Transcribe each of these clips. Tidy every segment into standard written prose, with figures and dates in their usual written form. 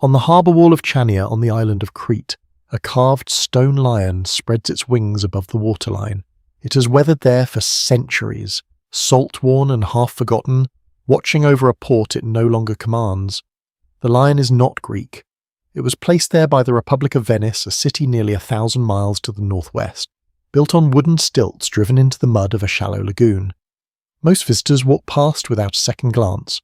On the harbour wall of Chania on the island of Crete, a carved stone lion spreads its wings above the waterline. It has weathered there for centuries, salt-worn and half-forgotten, watching over a port it no longer commands. The lion is not Greek. It was placed there by the Republic of Venice, a city nearly 1,000 miles to the northwest, built on wooden stilts driven into the mud of a shallow lagoon. Most visitors walk past without a second glance.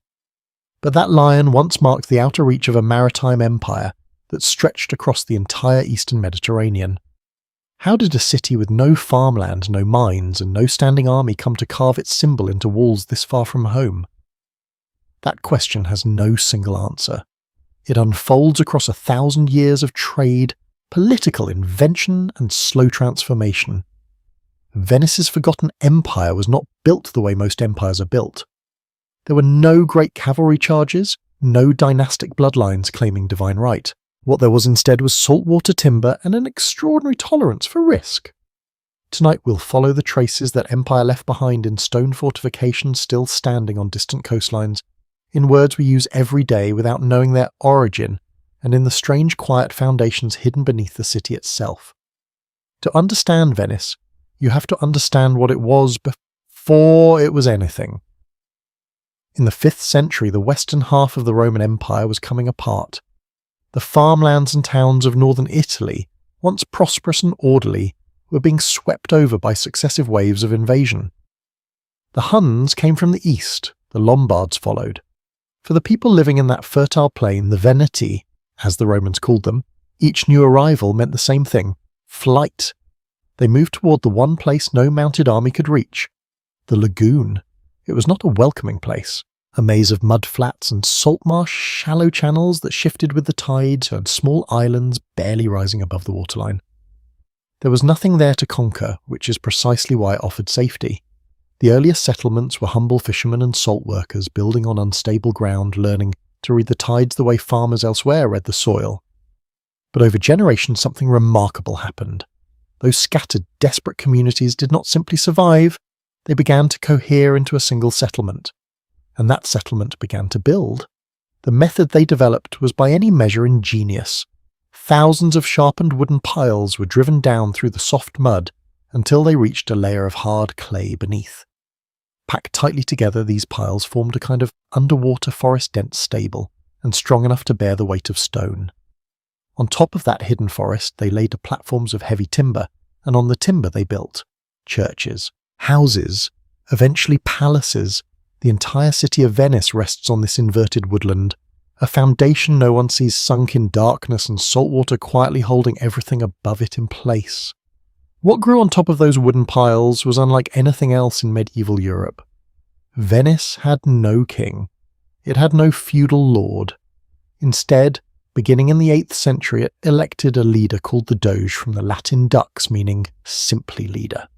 But that lion once marked the outer reach of a maritime empire that stretched across the entire eastern Mediterranean. How did a city with no farmland, no mines, and no standing army come to carve its symbol into walls this far from home? That question has no single answer. It unfolds across 1,000 years of trade, political invention, and slow transformation. Venice's forgotten empire was not built the way most empires are built. There were no great cavalry charges, no dynastic bloodlines claiming divine right. What there was instead was saltwater timber and an extraordinary tolerance for risk. Tonight we'll follow the traces that empire left behind in stone fortifications still standing on distant coastlines, in words we use every day without knowing their origin, and in the strange quiet foundations hidden beneath the city itself. To understand Venice, you have to understand what it was before it was anything. In the 5th century, the western half of the Roman Empire was coming apart. The farmlands and towns of northern Italy, once prosperous and orderly, were being swept over by successive waves of invasion. The Huns came from the east, the Lombards followed. For the people living in that fertile plain, the Veneti, as the Romans called them, each new arrival meant the same thing: flight. They moved toward the one place no mounted army could reach, the lagoon. It was not a welcoming place. A maze of mud flats and salt marsh, shallow channels that shifted with the tides, and small islands barely rising above the waterline. There was nothing there to conquer, which is precisely why it offered safety. The earliest settlements were humble fishermen and salt workers building on unstable ground, learning to read the tides the way farmers elsewhere read the soil. But over generations something remarkable happened. Those scattered, desperate communities did not simply survive, they began to cohere into a single settlement. And that settlement began to build. The method they developed was by any measure ingenious. Thousands of sharpened wooden piles were driven down through the soft mud until they reached a layer of hard clay beneath. Packed tightly together, these piles formed a kind of underwater forest-dense stable, and strong enough to bear the weight of stone. On top of that hidden forest they laid platforms of heavy timber, and on the timber they built churches, houses, eventually palaces. The entire city of Venice rests on this inverted woodland, a foundation no one sees sunk in darkness and saltwater quietly holding everything above it in place. What grew on top of those wooden piles was unlike anything else in medieval Europe. Venice had no king. It had no feudal lord. Instead, beginning in the 8th century, it elected a leader called the Doge, from the Latin dux, meaning simply leader.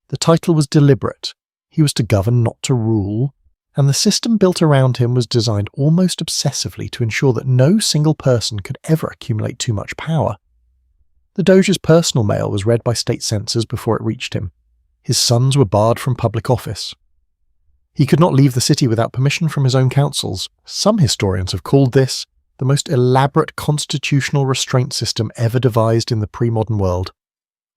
The title was deliberate. He was to govern, not to rule, and the system built around him was designed almost obsessively to ensure that no single person could ever accumulate too much power. The Doge's personal mail was read by state censors before it reached him. His sons were barred from public office. He could not leave the city without permission from his own councils. Some historians have called this the most elaborate constitutional restraint system ever devised in the pre-modern world.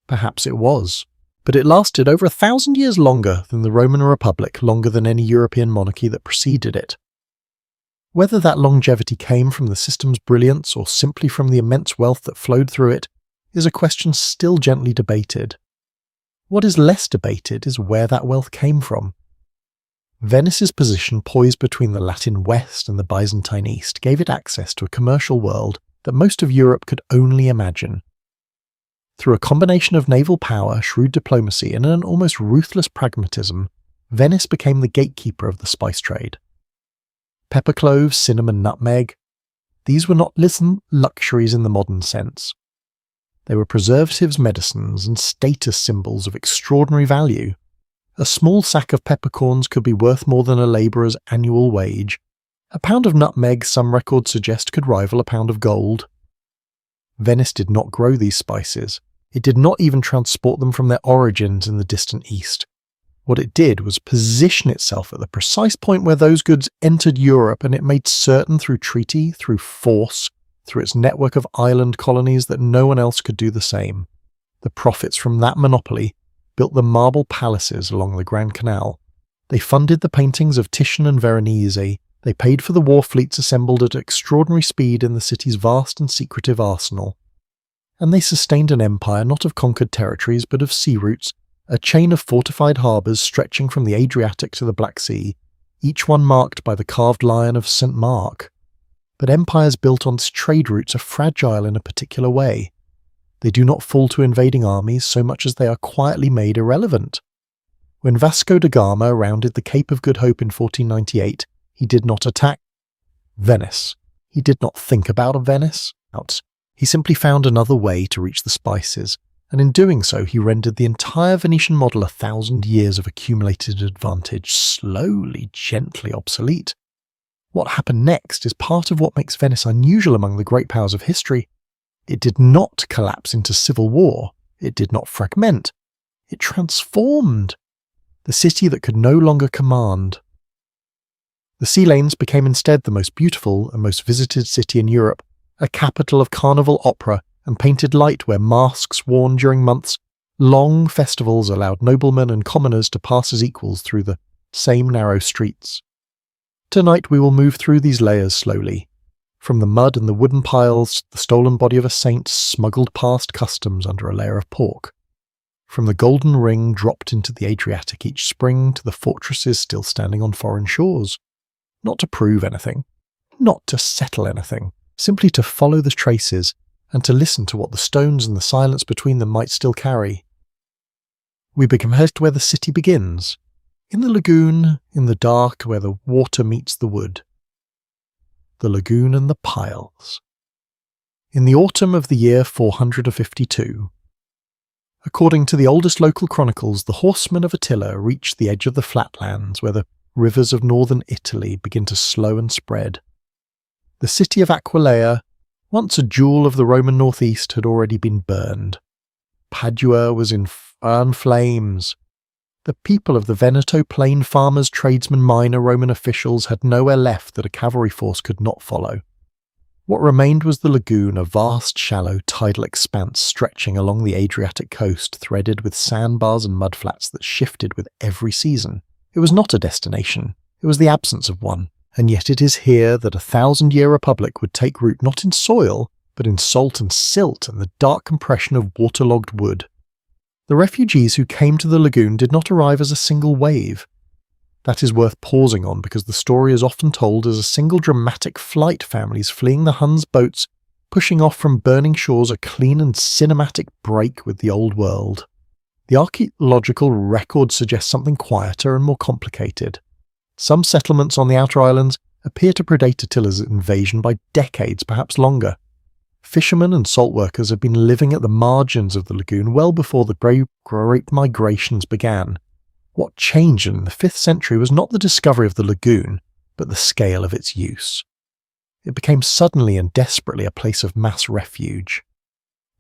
Perhaps it was. But it lasted over 1,000 years longer than the Roman Republic, longer than any European monarchy that preceded it. Whether that longevity came from the system's brilliance or simply from the immense wealth that flowed through it is a question still gently debated. What is less debated is where that wealth came from. Venice's position poised between the Latin West and the Byzantine East gave it access to a commercial world that most of Europe could only imagine. Through a combination of naval power, shrewd diplomacy, and an almost ruthless pragmatism, Venice became the gatekeeper of the spice trade. Pepper cloves, cinnamon, nutmeg, these were not luxuries in the modern sense. They were preservatives, medicines, and status symbols of extraordinary value. A small sack of peppercorns could be worth more than a labourer's annual wage. A pound of nutmeg, some records suggest, could rival a pound of gold. Venice did not grow these spices. It did not even transport them from their origins in the distant east. What it did was position itself at the precise point where those goods entered Europe, and it made certain through treaty, through force, through its network of island colonies that no one else could do the same. The profits from that monopoly built the marble palaces along the Grand Canal. They funded the paintings of Titian and Veronese. They paid for the war fleets assembled at extraordinary speed in the city's vast and secretive arsenal. And they sustained an empire not of conquered territories but of sea routes, a chain of fortified harbours stretching from the Adriatic to the Black Sea, each one marked by the carved lion of St. Mark. But empires built on trade routes are fragile in a particular way. They do not fall to invading armies so much as they are quietly made irrelevant. When Vasco da Gama rounded the Cape of Good Hope in 1498, he did not attack Venice. He did not think about Venice. He simply found another way to reach the spices, and in doing so he rendered the entire Venetian model 1,000 years of accumulated advantage slowly, gently obsolete. What happened next is part of what makes Venice unusual among the great powers of history. It did not collapse into civil war. It did not fragment. It transformed. The city that could no longer command. The sea lanes became instead the most beautiful and most visited city in Europe, a capital of carnival opera and painted light where masks worn during months, long festivals allowed noblemen and commoners to pass as equals through the same narrow streets. Tonight we will move through these layers slowly. From the mud and the wooden piles, the stolen body of a saint smuggled past customs under a layer of pork. From the golden ring dropped into the Adriatic each spring to the fortresses still standing on foreign shores. Not to prove anything, not to settle anything, simply to follow the traces and to listen to what the stones and the silence between them might still carry. We become headed where the city begins, in the lagoon, in the dark where the water meets the wood. The lagoon and the piles. In the autumn of the year 452, according to the oldest local chronicles, the horsemen of Attila reached the edge of the flatlands where the rivers of northern Italy begin to slow and spread. The city of Aquileia, once a jewel of the Roman northeast, had already been burned. Padua was in flames. The people of the Veneto plain, farmers, tradesmen, minor Roman officials, had nowhere left that a cavalry force could not follow. What remained was the lagoon, a vast, shallow, tidal expanse stretching along the Adriatic coast, threaded with sandbars and mudflats that shifted with every season. It was not a destination, it was the absence of one, and yet it is here that 1,000-year republic would take root not in soil, but in salt and silt and the dark compression of waterlogged wood. The refugees who came to the lagoon did not arrive as a single wave. That is worth pausing on because the story is often told as a single dramatic flight, families fleeing the Huns' boats, pushing off from burning shores, a clean and cinematic break with the old world. The archaeological record suggests something quieter and more complicated. Some settlements on the outer islands appear to predate Attila's invasion by decades, perhaps longer. Fishermen and salt workers had been living at the margins of the lagoon well before the great migrations began. What changed in the 5th century was not the discovery of the lagoon, but the scale of its use. It became suddenly and desperately a place of mass refuge.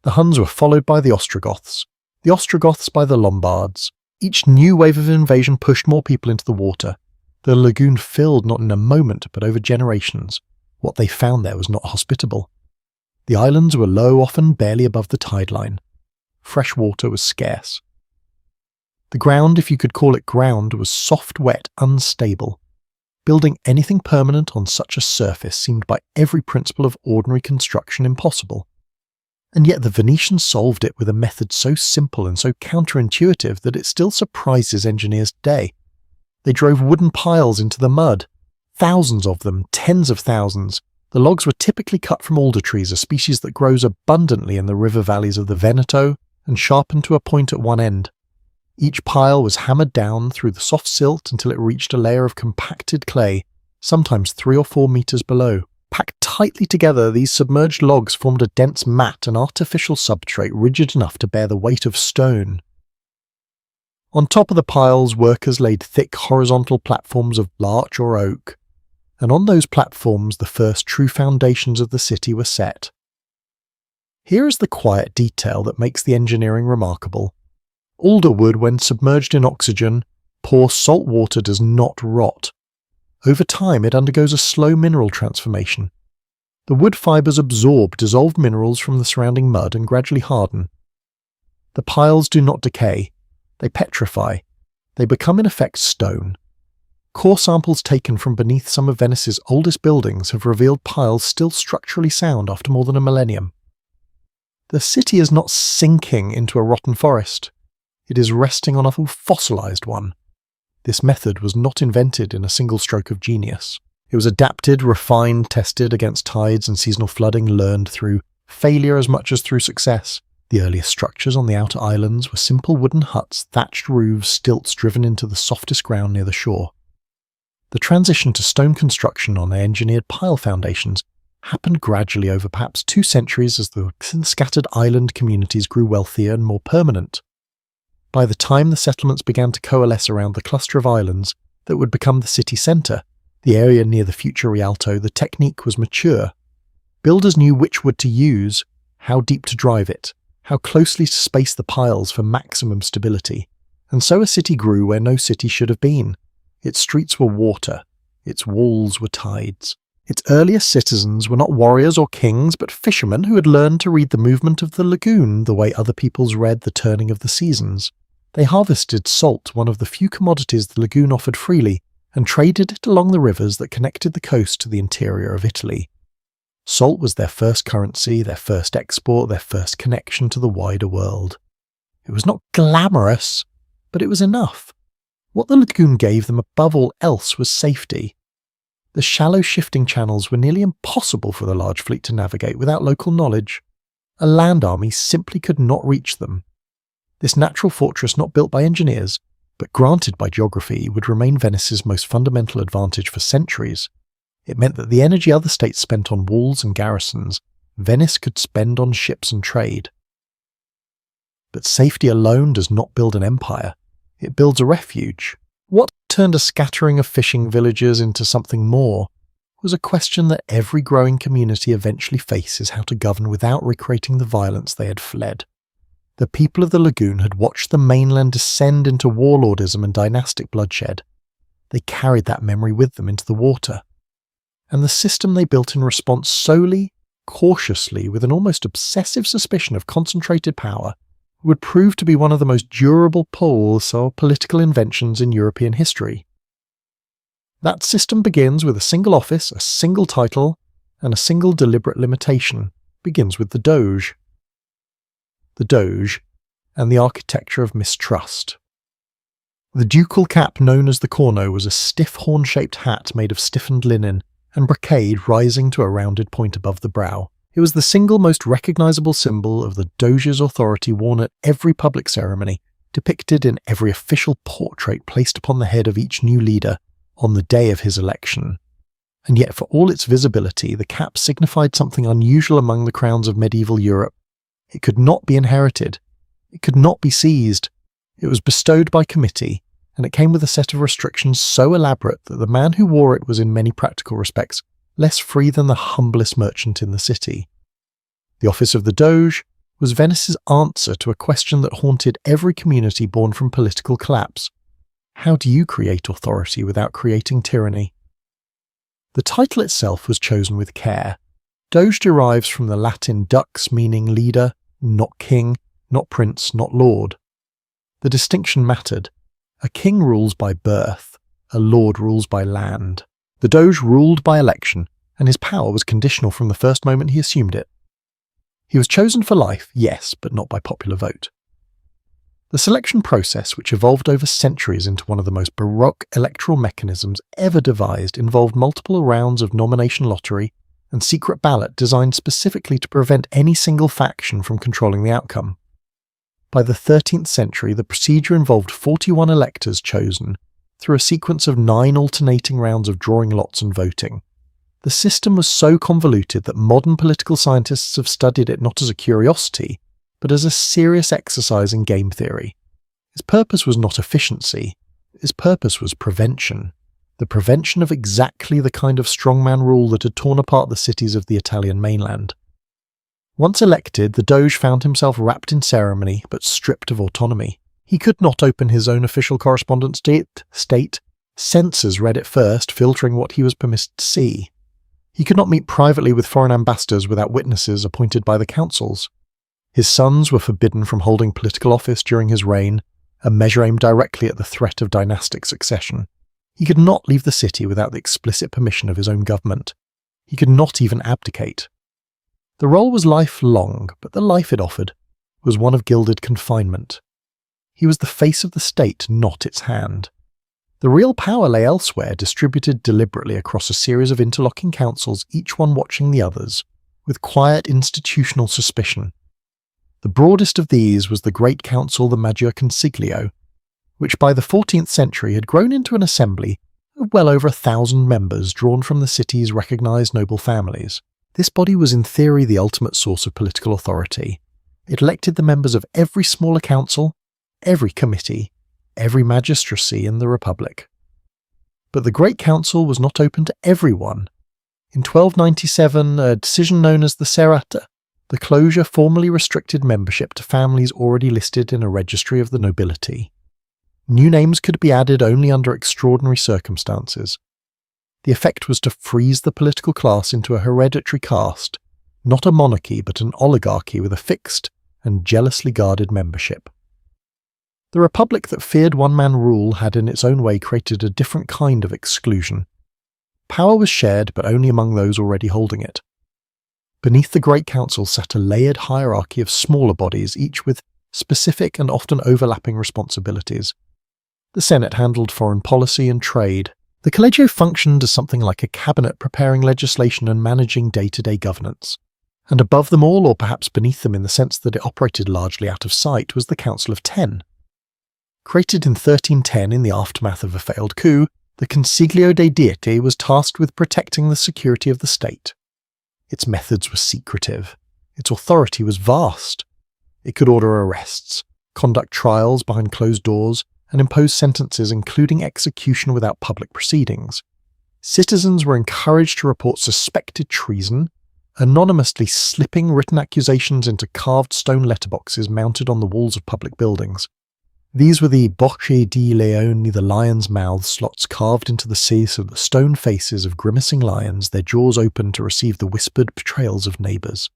The Huns were followed by the Ostrogoths by the Lombards. Each new wave of invasion pushed more people into the water. The lagoon filled not in a moment, but over generations. What they found there was not hospitable. The islands were low, often barely above the tide line. Fresh water was scarce. The ground, if you could call it ground, was soft, wet, unstable. Building anything permanent on such a surface seemed by every principle of ordinary construction impossible. And yet the Venetians solved it with a method so simple and so counterintuitive that it still surprises engineers today. They drove wooden piles into the mud. Thousands of them, tens of thousands. The logs were typically cut from alder trees, a species that grows abundantly in the river valleys of the Veneto, and sharpened to a point at one end. Each pile was hammered down through the soft silt until it reached a layer of compacted clay, sometimes 3 or 4 meters below. Packed tightly together, these submerged logs formed a dense mat, an artificial substrate rigid enough to bear the weight of stone. On top of the piles, workers laid thick horizontal platforms of larch or oak, and on those platforms the first true foundations of the city were set. Here is the quiet detail that makes the engineering remarkable. Alder wood, when submerged in oxygen, poor salt water does not rot. Over time it undergoes a slow mineral transformation. The wood fibres absorb dissolved minerals from the surrounding mud and gradually harden. The piles do not decay. They petrify. They become in effect stone. Core samples taken from beneath some of Venice's oldest buildings have revealed piles still structurally sound after more than a millennium. The city is not sinking into a rotten forest. It is resting on a fossilized one. This method was not invented in a single stroke of genius. It was adapted, refined, tested against tides and seasonal flooding, learned through failure as much as through success. The earliest structures on the outer islands were simple wooden huts, thatched roofs, stilts driven into the softest ground near the shore. The transition to stone construction on engineered pile foundations happened gradually over perhaps 2 centuries as the scattered island communities grew wealthier and more permanent. By the time the settlements began to coalesce around the cluster of islands that would become the city centre, the area near the future Rialto, the technique was mature. Builders knew which wood to use, how deep to drive it, how closely to space the piles for maximum stability, and so a city grew where no city should have been. Its streets were water, its walls were tides. Its earliest citizens were not warriors or kings, but fishermen who had learned to read the movement of the lagoon the way other peoples read the turning of the seasons. They harvested salt, one of the few commodities the lagoon offered freely, and traded it along the rivers that connected the coast to the interior of Italy. Salt was their first currency, their first export, their first connection to the wider world. It was not glamorous, but it was enough. What the lagoon gave them above all else was safety. The shallow shifting channels were nearly impossible for the large fleet to navigate without local knowledge. A land army simply could not reach them. This natural fortress, not built by engineers, but granted by geography, would remain Venice's most fundamental advantage for centuries. It meant that the energy other states spent on walls and garrisons, Venice could spend on ships and trade. But safety alone does not build an empire. It builds a refuge. What turned a scattering of fishing villages into something more was a question that every growing community eventually faces: how to govern without recreating the violence they had fled. The people of the lagoon had watched the mainland descend into warlordism and dynastic bloodshed. They carried that memory with them into the water. And the system they built in response solely, cautiously, with an almost obsessive suspicion of concentrated power, would prove to be one of the most durable poles or political inventions in European history. That system begins with a single office, a single title, and a single deliberate limitation. Begins with the Doge. The Doge, and the architecture of mistrust. The ducal cap known as the corno was a stiff horn-shaped hat made of stiffened linen and brocade rising to a rounded point above the brow. It was the single most recognizable symbol of the Doge's authority, worn at every public ceremony, depicted in every official portrait placed upon the head of each new leader on the day of his election. And yet, for all its visibility, the cap signified something unusual among the crowns of medieval Europe. It could not be inherited. It could not be seized. It was bestowed by committee, and it came with a set of restrictions so elaborate that the man who wore it was in many practical respects less free than the humblest merchant in the city. The office of the Doge was Venice's answer to a question that haunted every community born from political collapse. How do you create authority without creating tyranny? The title itself was chosen with care. Doge derives from the Latin dux, meaning leader, not king, not prince, not lord. The distinction mattered. A king rules by birth, a lord rules by land. The Doge ruled by election, and his power was conditional from the first moment he assumed it. He was chosen for life, yes, but not by popular vote. The selection process, which evolved over centuries into one of the most baroque electoral mechanisms ever devised, involved multiple rounds of nomination lottery and secret ballot designed specifically to prevent any single faction from controlling the outcome. By the 13th century, the procedure involved 41 electors chosen through a sequence of 9 alternating rounds of drawing lots and voting. The system was so convoluted that modern political scientists have studied it not as a curiosity, but as a serious exercise in game theory. Its purpose was not efficiency. Its purpose was prevention. The prevention of exactly the kind of strongman rule that had torn apart the cities of the Italian mainland. Once elected, the Doge found himself wrapped in ceremony, but stripped of autonomy. He could not open his own official correspondence state. Censors read it first, filtering what he was permitted to see. He could not meet privately with foreign ambassadors without witnesses appointed by the councils. His sons were forbidden from holding political office during his reign, a measure aimed directly at the threat of dynastic succession. He could not leave the city without the explicit permission of his own government. He could not even abdicate. The role was lifelong, but the life it offered was one of gilded confinement. He was the face of the state, not its hand. The real power lay elsewhere, distributed deliberately across a series of interlocking councils, each one watching the others, with quiet institutional suspicion. The broadest of these was the Great Council, the Maggior Consiglio, which by the 14th century had grown into an assembly of well over 1,000 members drawn from the city's recognised noble families. This body was in theory the ultimate source of political authority. It elected the members of every smaller council, every committee, every magistracy in the Republic. But the Great Council was not open to everyone. In 1297, a decision known as the Serrata, the closure formally restricted membership to families already listed in a registry of the nobility. New names could be added only under extraordinary circumstances. The effect was to freeze the political class into a hereditary caste, not a monarchy but an oligarchy with a fixed and jealously guarded membership. The republic that feared one-man rule had in its own way created a different kind of exclusion. Power was shared, but only among those already holding it. Beneath the Great Council sat a layered hierarchy of smaller bodies, each with specific and often overlapping responsibilities. The Senate handled foreign policy and trade. The Collegio functioned as something like a cabinet preparing legislation and managing day-to-day governance. And above them all, or perhaps beneath them in the sense that it operated largely out of sight, was the Council of Ten. Created in 1310 in the aftermath of a failed coup, the Consiglio dei Dieti was tasked with protecting the security of the state. Its methods were secretive. Its authority was vast. It could order arrests, conduct trials behind closed doors, and impose sentences including execution without public proceedings. Citizens were encouraged to report suspected treason, anonymously slipping written accusations into carved stone letterboxes mounted on the walls of public buildings. These were the bocche di leoni, the lions' mouth slots carved into the sea so the stone faces of grimacing lions, their jaws open to receive the whispered betrayals of neighbours.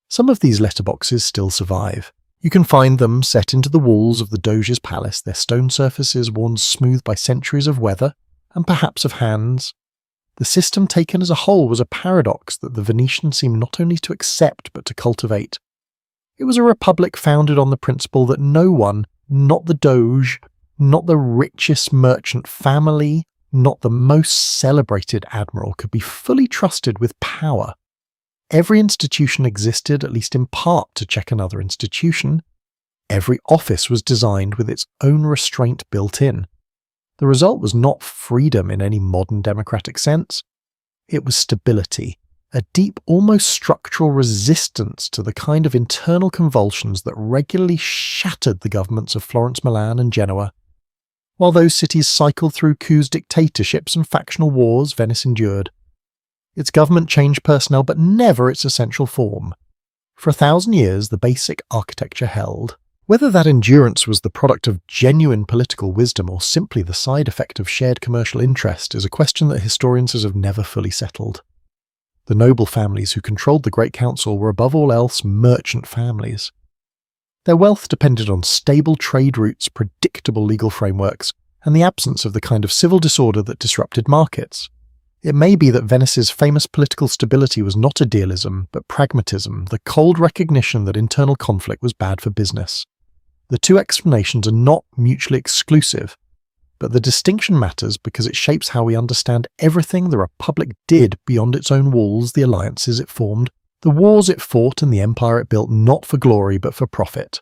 Some of these letterboxes still survive. You can find them set into the walls of the Doge's palace, their stone surfaces worn smooth by centuries of weather, and perhaps of hands. The system taken as a whole was a paradox that the Venetians seemed not only to accept but to cultivate. It was a republic founded on the principle that no one, not the Doge, not the richest merchant family, not the most celebrated admiral, could be fully trusted with power. Every institution existed, at least in part, to check another institution. Every office was designed with its own restraint built in. The result was not freedom in any modern democratic sense. It was stability, a deep, almost structural resistance to the kind of internal convulsions that regularly shattered the governments of Florence, Milan, and Genoa. While those cities cycled through coups, dictatorships, and factional wars, Venice endured. Its government changed personnel, but never its essential form. For 1,000 years, the basic architecture held. Whether that endurance was the product of genuine political wisdom or simply the side effect of shared commercial interest is a question that historians have never fully settled. The noble families who controlled the Great Council were above all else merchant families. Their wealth depended on stable trade routes, predictable legal frameworks, and the absence of the kind of civil disorder that disrupted markets. It may be that Venice's famous political stability was not idealism, but pragmatism, the cold recognition that internal conflict was bad for business. The two explanations are not mutually exclusive, but the distinction matters because it shapes how we understand everything the Republic did beyond its own walls, the alliances it formed, the wars it fought, and the empire it built not for glory but for profit.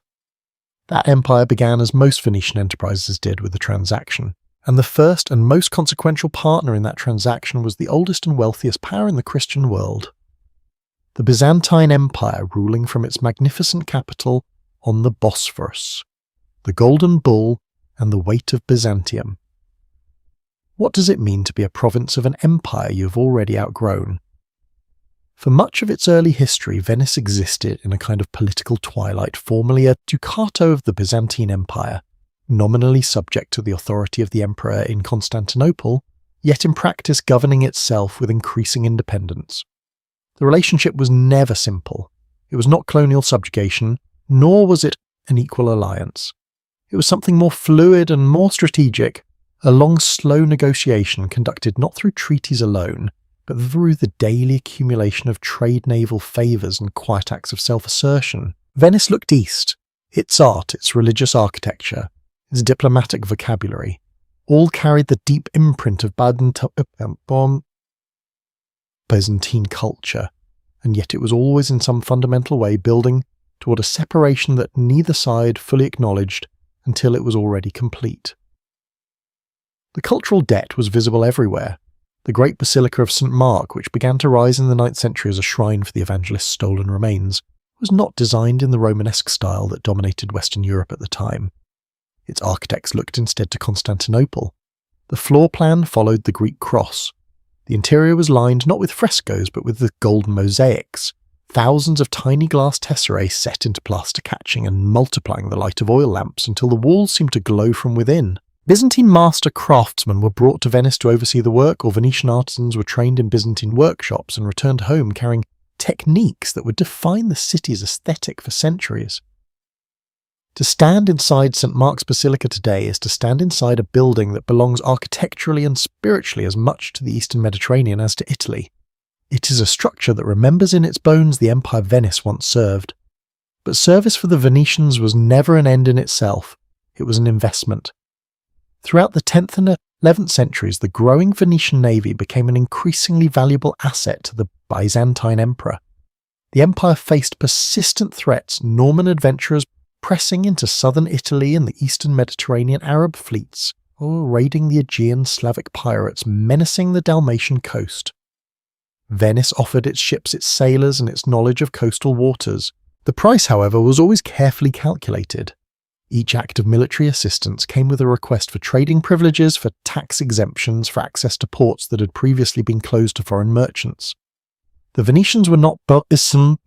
That empire began as most Venetian enterprises did, with a transaction, and the first and most consequential partner in that transaction was the oldest and wealthiest power in the Christian world. The Byzantine Empire, ruling from its magnificent capital on the Bosphorus, the Golden Bull, and the weight of Byzantium. What does it mean to be a province of an empire you have already outgrown? For much of its early history, Venice existed in a kind of political twilight, formerly a ducato of the Byzantine Empire, nominally subject to the authority of the emperor in Constantinople, yet in practice governing itself with increasing independence. The relationship was never simple. It was not colonial subjugation, nor was it an equal alliance. It was something more fluid and more strategic, a long, slow negotiation conducted not through treaties alone, but through the daily accumulation of trade naval favours and quiet acts of self-assertion. Venice looked east. Its art, its religious architecture, its diplomatic vocabulary, all carried the deep imprint of Byzantine culture, and yet it was always in some fundamental way building toward a separation that neither side fully acknowledged until it was already complete. The cultural debt was visible everywhere. The great Basilica of St. Mark, which began to rise in the 9th century as a shrine for the evangelist's stolen remains, was not designed in the Romanesque style that dominated Western Europe at the time. Its architects looked instead to Constantinople. The floor plan followed the Greek cross. The interior was lined not with frescoes but with the golden mosaics, thousands of tiny glass tesserae set into plaster catching and multiplying the light of oil lamps until the walls seemed to glow from within. Byzantine master craftsmen were brought to Venice to oversee the work, or Venetian artisans were trained in Byzantine workshops and returned home carrying techniques that would define the city's aesthetic for centuries. To stand inside St. Mark's Basilica today is to stand inside a building that belongs architecturally and spiritually as much to the Eastern Mediterranean as to Italy. It is a structure that remembers in its bones the empire Venice once served. But service for the Venetians was never an end in itself, it was an investment. Throughout the 10th and 11th centuries, the growing Venetian navy became an increasingly valuable asset to the Byzantine emperor. The empire faced persistent threats, Norman adventurers pressing into southern Italy and the eastern Mediterranean Arab fleets, or raiding the Aegean Slavic pirates menacing the Dalmatian coast. Venice offered its ships its sailors and its knowledge of coastal waters. The price, however, was always carefully calculated. Each act of military assistance came with a request for trading privileges, for tax exemptions, for access to ports that had previously been closed to foreign merchants. The Venetians were not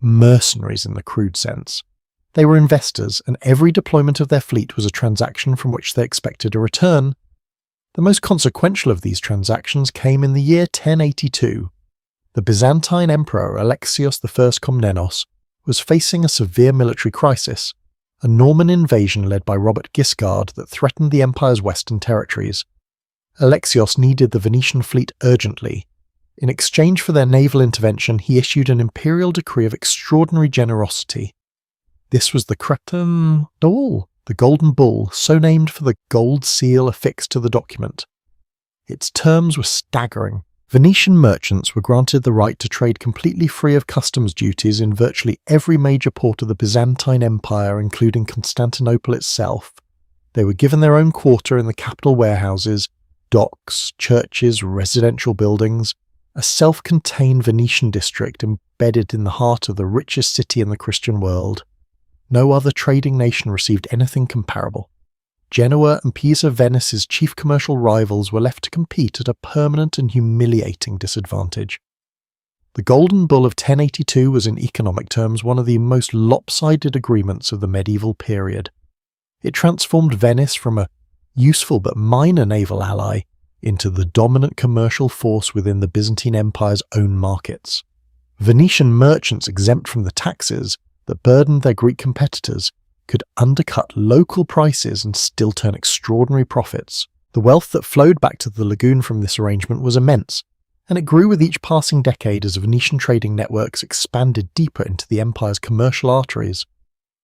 mercenaries in the crude sense. They were investors, and every deployment of their fleet was a transaction from which they expected a return. The most consequential of these transactions came in the year 1082. The Byzantine Emperor Alexios I Komnenos was facing a severe military crisis, a Norman invasion led by Robert Guiscard that threatened the empire's western territories. Alexios needed the Venetian fleet urgently. In exchange for their naval intervention, he issued an imperial decree of extraordinary generosity. This was the the Golden Bull, so named for the gold seal affixed to the document. Its terms were staggering. Venetian merchants were granted the right to trade completely free of customs duties in virtually every major port of the Byzantine Empire, including Constantinople itself. They were given their own quarter in the capital warehouses, docks, churches, residential buildings, a self-contained Venetian district embedded in the heart of the richest city in the Christian world. No other trading nation received anything comparable. Genoa and Pisa, Venice's chief commercial rivals, were left to compete at a permanent and humiliating disadvantage. The Golden Bull of 1082 was in economic terms one of the most lopsided agreements of the medieval period. It transformed Venice from a useful but minor naval ally into the dominant commercial force within the Byzantine Empire's own markets. Venetian merchants exempt from the taxes that burdened their Greek competitors could undercut local prices and still turn extraordinary profits. The wealth that flowed back to the lagoon from this arrangement was immense, and it grew with each passing decade as Venetian trading networks expanded deeper into the empire's commercial arteries.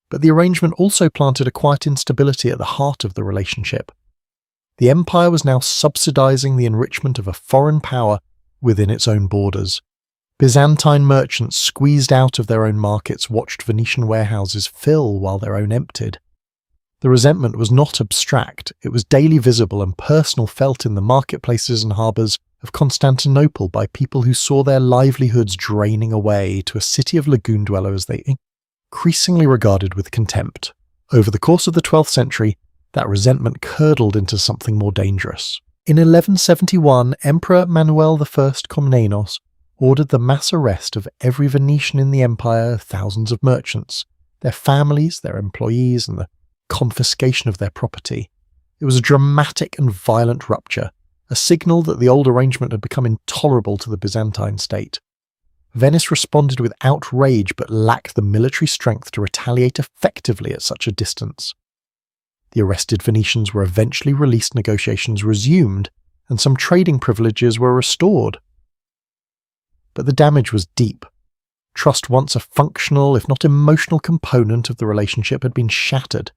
But the arrangement also planted a quiet instability at the heart of the relationship. The empire was now subsidizing the enrichment of a foreign power within its own borders. Byzantine merchants squeezed out of their own markets watched Venetian warehouses fill while their own emptied. The resentment was not abstract, it was daily visible and personal, felt in the marketplaces and harbours of Constantinople by people who saw their livelihoods draining away to a city of lagoon dwellers they increasingly regarded with contempt. Over the course of the 12th century, that resentment curdled into something more dangerous. In 1171, Emperor Manuel I Komnenos ordered the mass arrest of every Venetian in the empire, thousands of merchants, their families, their employees, and the confiscation of their property. It was a dramatic and violent rupture, a signal that the old arrangement had become intolerable to the Byzantine state. Venice responded with outrage but lacked the military strength to retaliate effectively at such a distance. The arrested Venetians were eventually released, negotiations resumed, and some trading privileges were restored. But the damage was deep. Trust, once a functional, if not emotional component of the relationship, had been shattered.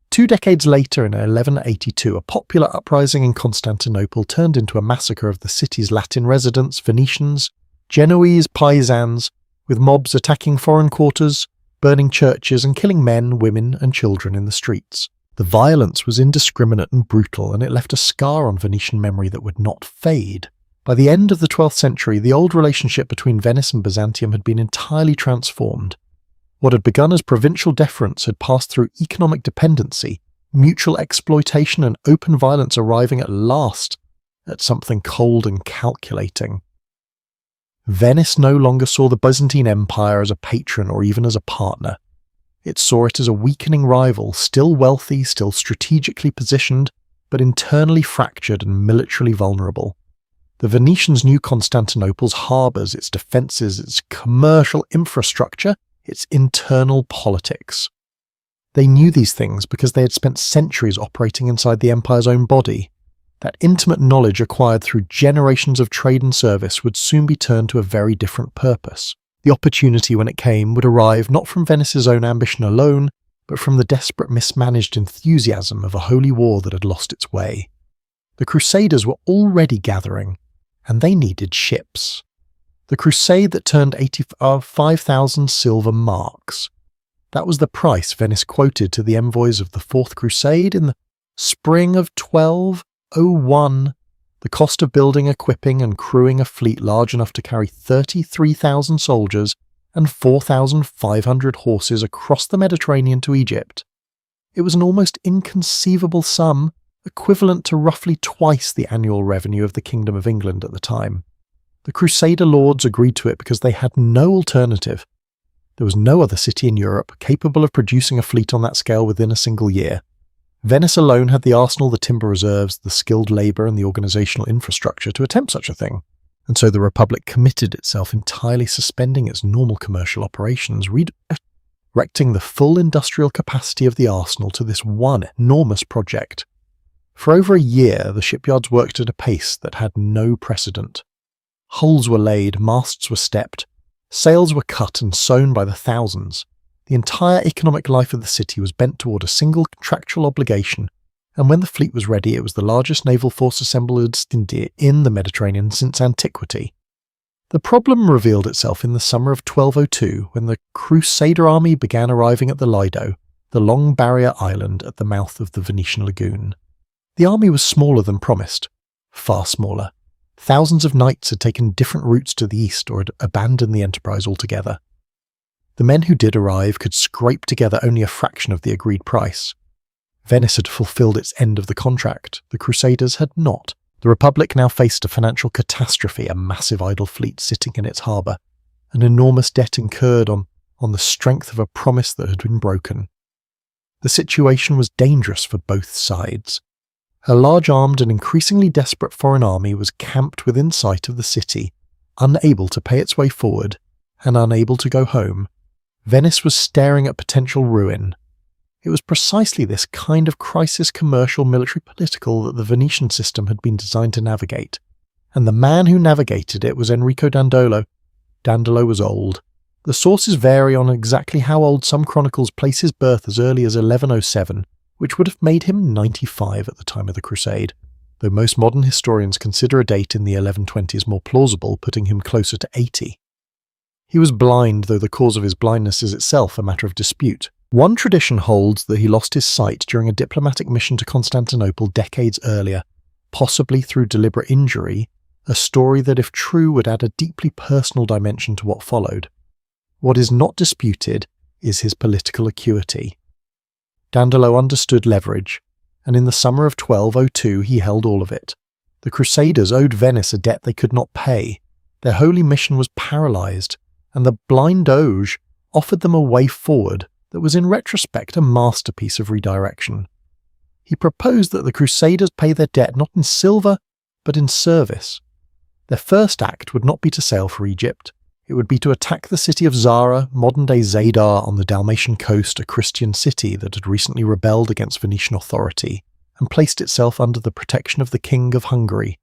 2 decades later, in 1182, a popular uprising in Constantinople turned into a massacre of the city's Latin residents, Venetians, Genoese paisans, with mobs attacking foreign quarters, burning churches and killing men, women and children in the streets. The violence was indiscriminate and brutal, and it left a scar on Venetian memory that would not fade. By the end of the 12th century, the old relationship between Venice and Byzantium had been entirely transformed. What had begun as provincial deference had passed through economic dependency, mutual exploitation and open violence, arriving at last at something cold and calculating. Venice no longer saw the Byzantine Empire as a patron or even as a partner. It saw it as a weakening rival, still wealthy, still strategically positioned, but internally fractured and militarily vulnerable. The Venetians knew Constantinople's harbours, its defences, its commercial infrastructure, its internal politics. They knew these things because they had spent centuries operating inside the empire's own body. That intimate knowledge acquired through generations of trade and service would soon be turned to a very different purpose. The opportunity, when it came, would arrive not from Venice's own ambition alone, but from the desperate mismanaged enthusiasm of a holy war that had lost its way. The Crusaders were already gathering, and they needed ships. The crusade that turned 5,000 silver marks. That was the price Venice quoted to the envoys of the Fourth Crusade in the spring of 1201. The cost of building, equipping and crewing a fleet large enough to carry 33,000 soldiers and 4,500 horses across the Mediterranean to Egypt. It was an almost inconceivable sum, equivalent to roughly twice the annual revenue of the Kingdom of England at the time. The Crusader lords agreed to it because they had no alternative. There was no other city in Europe capable of producing a fleet on that scale within a single year. Venice alone had the arsenal, the timber reserves, the skilled labour and the organisational infrastructure to attempt such a thing, and so the Republic committed itself, entirely suspending its normal commercial operations, redirecting the full industrial capacity of the arsenal to this one enormous project. For over a year, the shipyards worked at a pace that had no precedent. Hulls were laid, masts were stepped, sails were cut and sewn by the thousands. The entire economic life of the city was bent toward a single contractual obligation, and when the fleet was ready, it was the largest naval force assembled in the Mediterranean since antiquity. The problem revealed itself in the summer of 1202, when the Crusader army began arriving at the Lido, the long barrier island at the mouth of the Venetian lagoon. The army was smaller than promised, far smaller. Thousands of knights had taken different routes to the east or had abandoned the enterprise altogether. The men who did arrive could scrape together only a fraction of the agreed price. Venice had fulfilled its end of the contract. The Crusaders had not. The Republic now faced a financial catastrophe, a massive idle fleet sitting in its harbour, an enormous debt incurred on the strength of a promise that had been broken. The situation was dangerous for both sides. A large-armed and increasingly desperate foreign army was camped within sight of the city, unable to pay its way forward and unable to go home. Venice was staring at potential ruin. It was precisely this kind of crisis, commercial, military, political, that the Venetian system had been designed to navigate, and the man who navigated it was Enrico Dandolo. Dandolo was old. The sources vary on exactly how old. Some chronicles place his birth as early as 1107, which would have made him 95 at the time of the Crusade, though most modern historians consider a date in the 1120s more plausible, putting him closer to 80. He was blind, though the cause of his blindness is itself a matter of dispute. One tradition holds that he lost his sight during a diplomatic mission to Constantinople decades earlier, possibly through deliberate injury, a story that, if true, would add a deeply personal dimension to what followed. What is not disputed is his political acuity. Dandolo understood leverage, and in the summer of 1202 he held all of it. The Crusaders owed Venice a debt they could not pay. Their holy mission was paralysed, and the blind Doge offered them a way forward that was in retrospect a masterpiece of redirection. He proposed that the Crusaders pay their debt not in silver, but in service. Their first act would not be to sail for Egypt. It would be to attack the city of Zara, modern-day Zadar on the Dalmatian coast, a Christian city that had recently rebelled against Venetian authority and placed itself under the protection of the King of Hungary.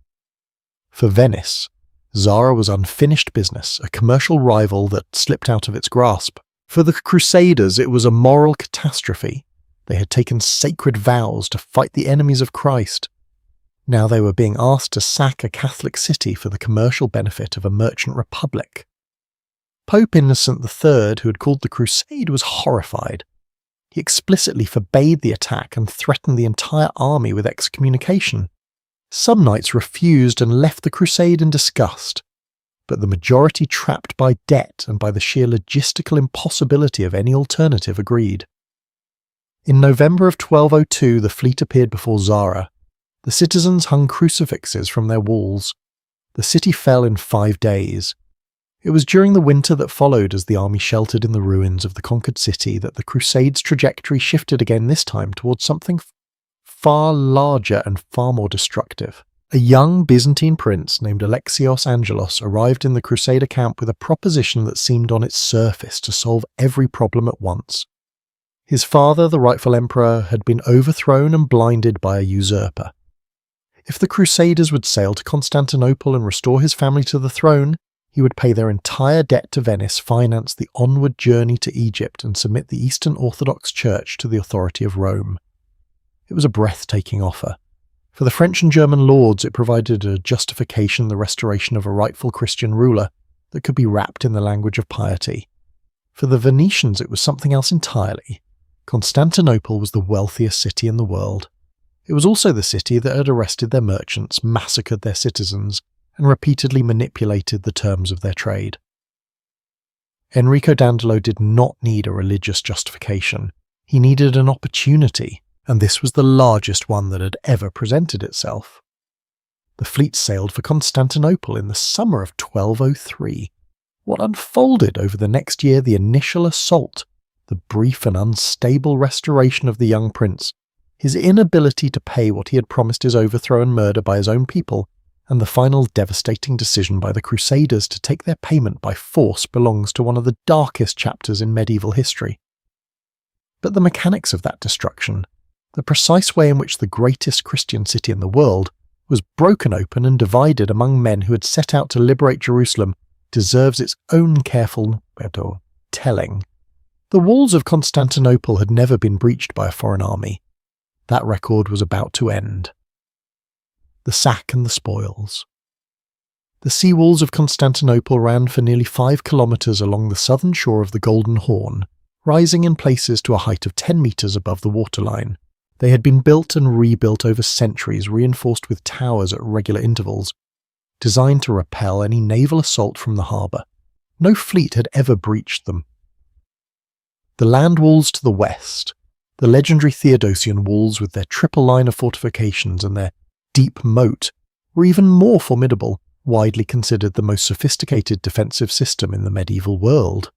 For Venice, Zara was unfinished business, a commercial rival that slipped out of its grasp. For the Crusaders, it was a moral catastrophe. They had taken sacred vows to fight the enemies of Christ. Now they were being asked to sack a Catholic city for the commercial benefit of a merchant republic. Pope Innocent III, who had called the crusade, was horrified. He explicitly forbade the attack and threatened the entire army with excommunication. Some knights refused and left the crusade in disgust, but the majority, trapped by debt and by the sheer logistical impossibility of any alternative, agreed. In November of 1202, the fleet appeared before Zara. The citizens hung crucifixes from their walls. The city fell in 5 days. It was during the winter that followed, as the army sheltered in the ruins of the conquered city, that the Crusade's trajectory shifted again, this time towards something far larger and far more destructive. A young Byzantine prince named Alexios Angelos arrived in the Crusader camp with a proposition that seemed on its surface to solve every problem at once. His father, the rightful emperor, had been overthrown and blinded by a usurper. If the Crusaders would sail to Constantinople and restore his family to the throne, he would pay their entire debt to Venice, finance the onward journey to Egypt, and submit the Eastern Orthodox Church to the authority of Rome. It was a breathtaking offer. For the French and German lords, it provided a justification, the restoration of a rightful Christian ruler that could be wrapped in the language of piety. For the Venetians, it was something else entirely. Constantinople was the wealthiest city in the world. It was also the city that had arrested their merchants, massacred their citizens, and repeatedly manipulated the terms of their trade. Enrico Dandolo did not need a religious justification. He needed an opportunity, and this was the largest one that had ever presented itself. The fleet sailed for Constantinople in the summer of 1203. What unfolded over the next year, the initial assault, the brief and unstable restoration of the young prince, his inability to pay what he had promised, his overthrow and murder by his own people, and the final devastating decision by the Crusaders to take their payment by force belongs to one of the darkest chapters in medieval history. But the mechanics of that destruction, the precise way in which the greatest Christian city in the world was broken open and divided among men who had set out to liberate Jerusalem, deserves its own careful telling. The walls of Constantinople had never been breached by a foreign army. That record was about to end. The sack and the spoils. The sea walls of Constantinople ran for nearly 5 kilometres along the southern shore of the Golden Horn, rising in places to a height of 10 metres above the waterline. They had been built and rebuilt over centuries, reinforced with towers at regular intervals, designed to repel any naval assault from the harbour. No fleet had ever breached them. The land walls to the west, the legendary Theodosian walls with their triple line of fortifications and their deep moat, were even more formidable, widely considered the most sophisticated defensive system in the medieval world.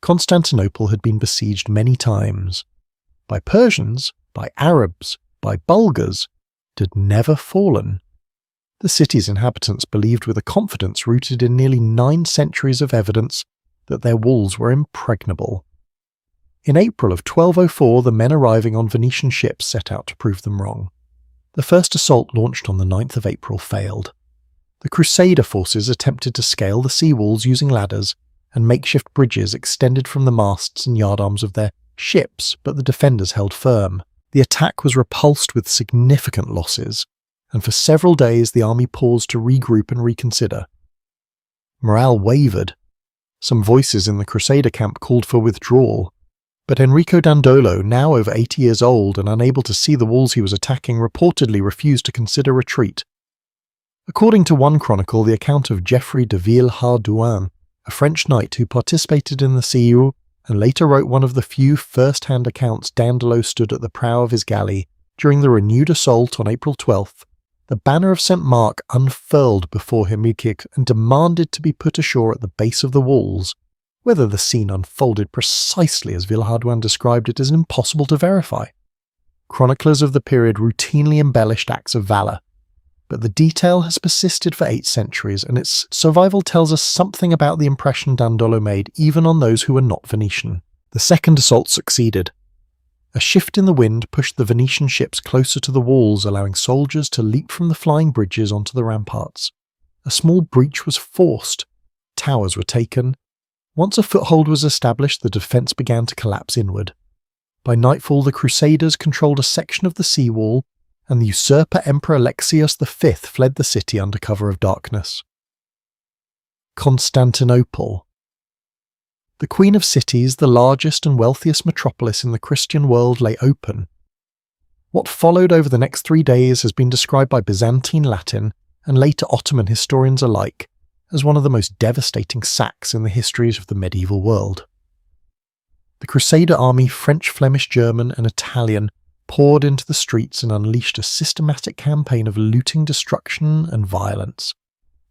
Constantinople had been besieged many times. By Persians, by Arabs, by Bulgars, it had never fallen. The city's inhabitants believed with a confidence rooted in nearly 9 centuries of evidence that their walls were impregnable. In April of 1204, the men arriving on Venetian ships set out to prove them wrong. The first assault, launched on the 9th of April, failed. The Crusader forces attempted to scale the sea walls using ladders and makeshift bridges extended from the masts and yardarms of their ships, but the defenders held firm. The attack was repulsed with significant losses, and for several days the army paused to regroup and reconsider. Morale wavered. Some voices in the Crusader camp called for withdrawal, but Enrico Dandolo, now over 80 years old and unable to see the walls he was attacking, reportedly refused to consider retreat. According to one chronicle, the account of Geoffrey de Villehardouin, a French knight who participated in the siege and later wrote one of the few first-hand accounts, Dandolo stood at the prow of his galley during the renewed assault on April 12th. The banner of St. Mark unfurled before him and demanded to be put ashore at the base of the walls. Whether the scene unfolded precisely as Villehardouin described it is impossible to verify. chroniclers of the period routinely embellished acts of valour. But the detail has persisted for 8 centuries, and its survival tells us something about the impression Dandolo made even on those who were not Venetian. The second assault succeeded. A shift in the wind pushed the Venetian ships closer to the walls, allowing soldiers to leap from the flying bridges onto the ramparts. A small breach was forced. Towers were taken. Once a foothold was established, the defence began to collapse inward. By nightfall, the Crusaders controlled a section of the seawall, and the usurper Emperor Alexios V fled the city under cover of darkness. Constantinople. The Queen of Cities, the largest and wealthiest metropolis in the Christian world, lay open. What followed over the next 3 days has been described by Byzantine Latin and later Ottoman historians alike as one of the most devastating sacks in the histories of the medieval world. The Crusader army, French, Flemish, German and Italian, poured into the streets and unleashed a systematic campaign of looting, destruction and violence.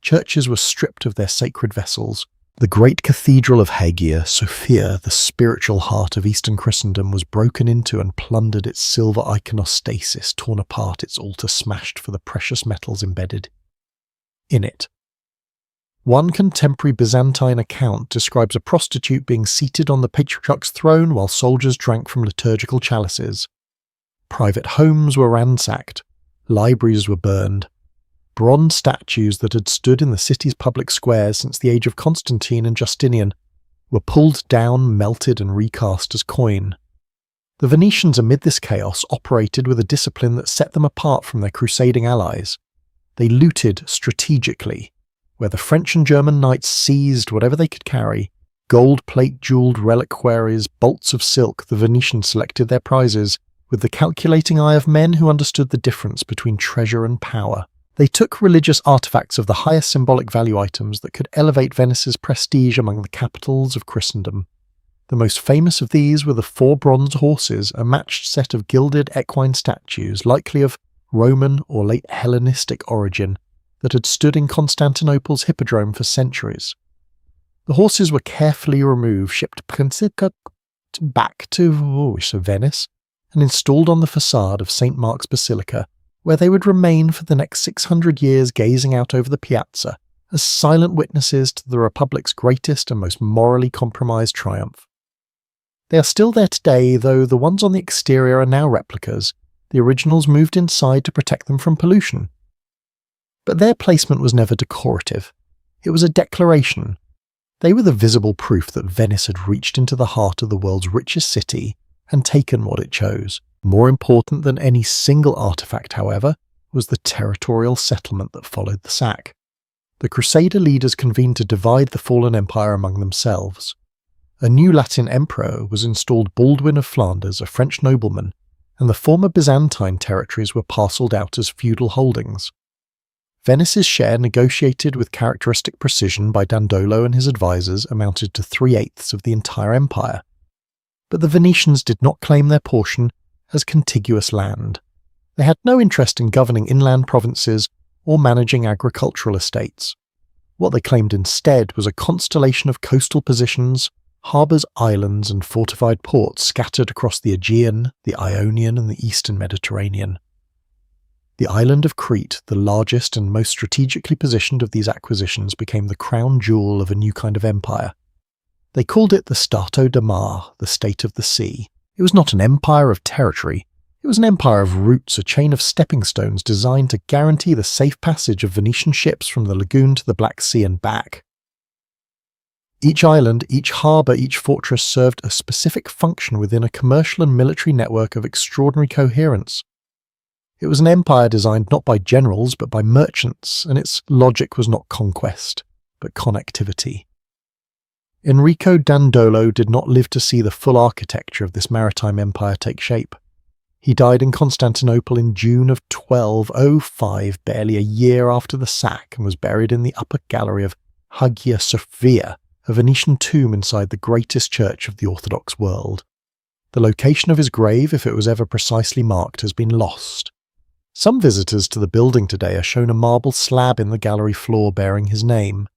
Churches were stripped of their sacred vessels. The great cathedral of Hagia Sophia, the spiritual heart of Eastern Christendom, was broken into and plundered, its silver iconostasis torn apart, its altar smashed for the precious metals embedded in it. One contemporary Byzantine account describes a prostitute being seated on the patriarch's throne while soldiers drank from liturgical chalices. Private homes were ransacked. Libraries were burned. Bronze statues that had stood in the city's public squares since the age of Constantine and Justinian were pulled down, melted and recast as coin. The Venetians, amid this chaos, operated with a discipline that set them apart from their crusading allies. They looted strategically. Where the French and German knights seized whatever they could carry, gold plate, jewelled reliquaries, bolts of silk, the Venetians selected their prizes with the calculating eye of men who understood the difference between treasure and power. They took religious artefacts of the highest symbolic value items that could elevate Venice's prestige among the capitals of Christendom. The most famous of these were the 4 bronze horses, a matched set of gilded equine statues, likely of Roman or late Hellenistic origin, that had stood in Constantinople's hippodrome for centuries. The horses were carefully removed, shipped back to Venice, and installed on the facade of St. Mark's Basilica, where they would remain for the next 600 years gazing out over the piazza as silent witnesses to the Republic's greatest and most morally compromised triumph. They are still there today, though the ones on the exterior are now replicas. The originals moved inside to protect them from pollution. But their placement was never decorative. It was a declaration. They were the visible proof that Venice had reached into the heart of the world's richest city and taken what it chose. More important than any single artifact, however, was the territorial settlement that followed the sack. The Crusader leaders convened to divide the fallen empire among themselves. A new Latin emperor was installed, Baldwin of Flanders, a French nobleman, and the former Byzantine territories were parcelled out as feudal holdings. Venice's share, negotiated with characteristic precision by Dandolo and his advisors, amounted to 3/8 of the entire empire. But the Venetians did not claim their portion as contiguous land. They had no interest in governing inland provinces or managing agricultural estates. What they claimed instead was a constellation of coastal positions, harbours, islands and fortified ports scattered across the Aegean, the Ionian and the Eastern Mediterranean. The island of Crete, the largest and most strategically positioned of these acquisitions, became the crown jewel of a new kind of empire. They called it the Stato da Mar, the state of the sea. It was not an empire of territory. It was an empire of routes, a chain of stepping stones designed to guarantee the safe passage of Venetian ships from the lagoon to the Black Sea and back. Each island, each harbour, each fortress served a specific function within a commercial and military network of extraordinary coherence. It was an empire designed not by generals but by merchants, and its logic was not conquest, but connectivity. Enrico Dandolo did not live to see the full architecture of this maritime empire take shape. He died in Constantinople in June of 1205, barely a year after the sack, and was buried in the upper gallery of Hagia Sophia, a Venetian tomb inside the greatest church of the Orthodox world. The location of his grave, if it was ever precisely marked, has been lost. Some visitors to the building today are shown a marble slab in the gallery floor bearing his name,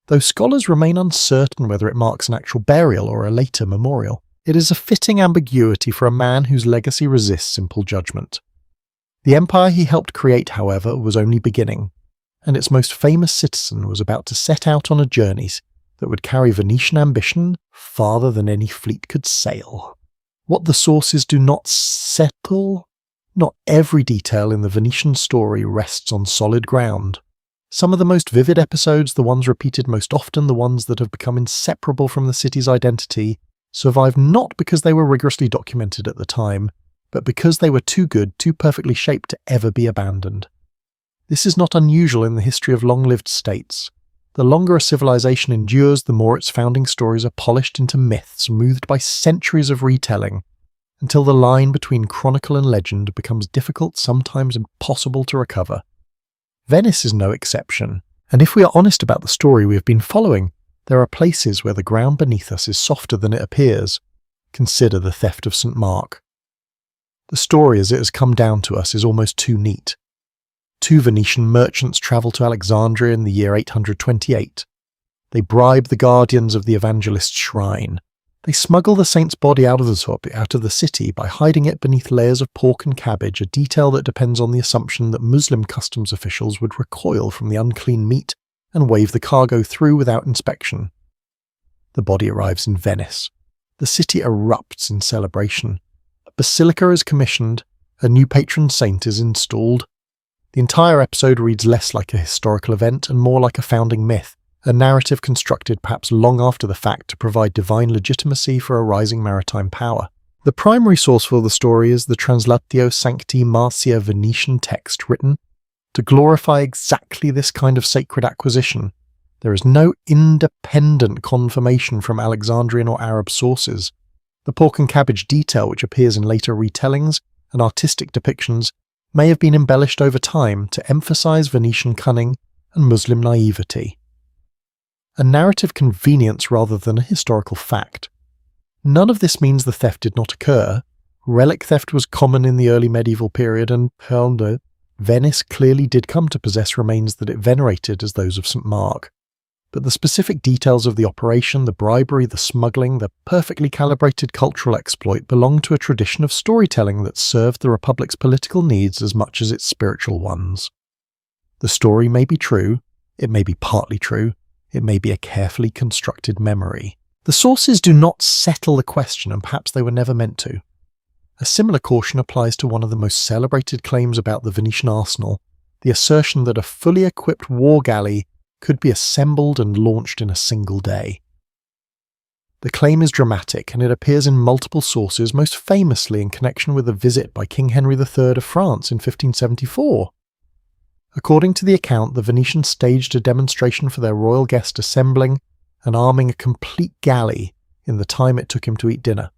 though scholars remain uncertain whether it marks an actual burial or a later memorial. It is a fitting ambiguity for a man whose legacy resists simple judgment. The empire he helped create, however, was only beginning, and its most famous citizen was about to set out on a journey that would carry Venetian ambition farther than any fleet could sail. What the sources do not settle? Not every detail in the Venetian story rests on solid ground. Some of the most vivid episodes, the ones repeated most often, the ones that have become inseparable from the city's identity, survive not because they were rigorously documented at the time, but because they were too good, too perfectly shaped to ever be abandoned. This is not unusual in the history of long-lived states. The longer a civilization endures, the more its founding stories are polished into myths, smoothed by centuries of retelling, until the line between chronicle and legend becomes difficult, sometimes impossible to recover. Venice is no exception, and if we are honest about the story we have been following, there are places where the ground beneath us is softer than it appears. Consider the theft of St. Mark. The story as it has come down to us is almost too neat. Two Venetian merchants travel to Alexandria in the year 828. They bribe the guardians of the evangelist's shrine. They smuggle the saint's body out of the city by hiding it beneath layers of pork and cabbage, a detail that depends on the assumption that Muslim customs officials would recoil from the unclean meat and wave the cargo through without inspection. The body arrives in Venice. The city erupts in celebration. A basilica is commissioned. A new patron saint is installed. The entire episode reads less like a historical event and more like a founding myth, a narrative constructed perhaps long after the fact to provide divine legitimacy for a rising maritime power. The primary source for the story is the Translatio Sancti Marcia Venetian text written to glorify exactly this kind of sacred acquisition. There is no independent confirmation from Alexandrian or Arab sources. The pork and cabbage detail, which appears in later retellings and artistic depictions, may have been embellished over time to emphasize Venetian cunning and Muslim naivety. A narrative convenience rather than a historical fact. None of this means the theft did not occur. Relic theft was common in the early medieval period, and Venice clearly did come to possess remains that it venerated as those of St. Mark. But the specific details of the operation, the bribery, the smuggling, the perfectly calibrated cultural exploit belong to a tradition of storytelling that served the Republic's political needs as much as its spiritual ones. The story may be true, it may be partly true, it may be a carefully constructed memory. The sources do not settle the question, and perhaps they were never meant to. A similar caution applies to one of the most celebrated claims about the Venetian arsenal, the assertion that a fully equipped war galley could be assembled and launched in a single day. The claim is dramatic, and it appears in multiple sources, most famously in connection with a visit by King Henry III of France in 1574. According to the account, the Venetians staged a demonstration for their royal guest assembling and arming a complete galley in the time it took him to eat dinner.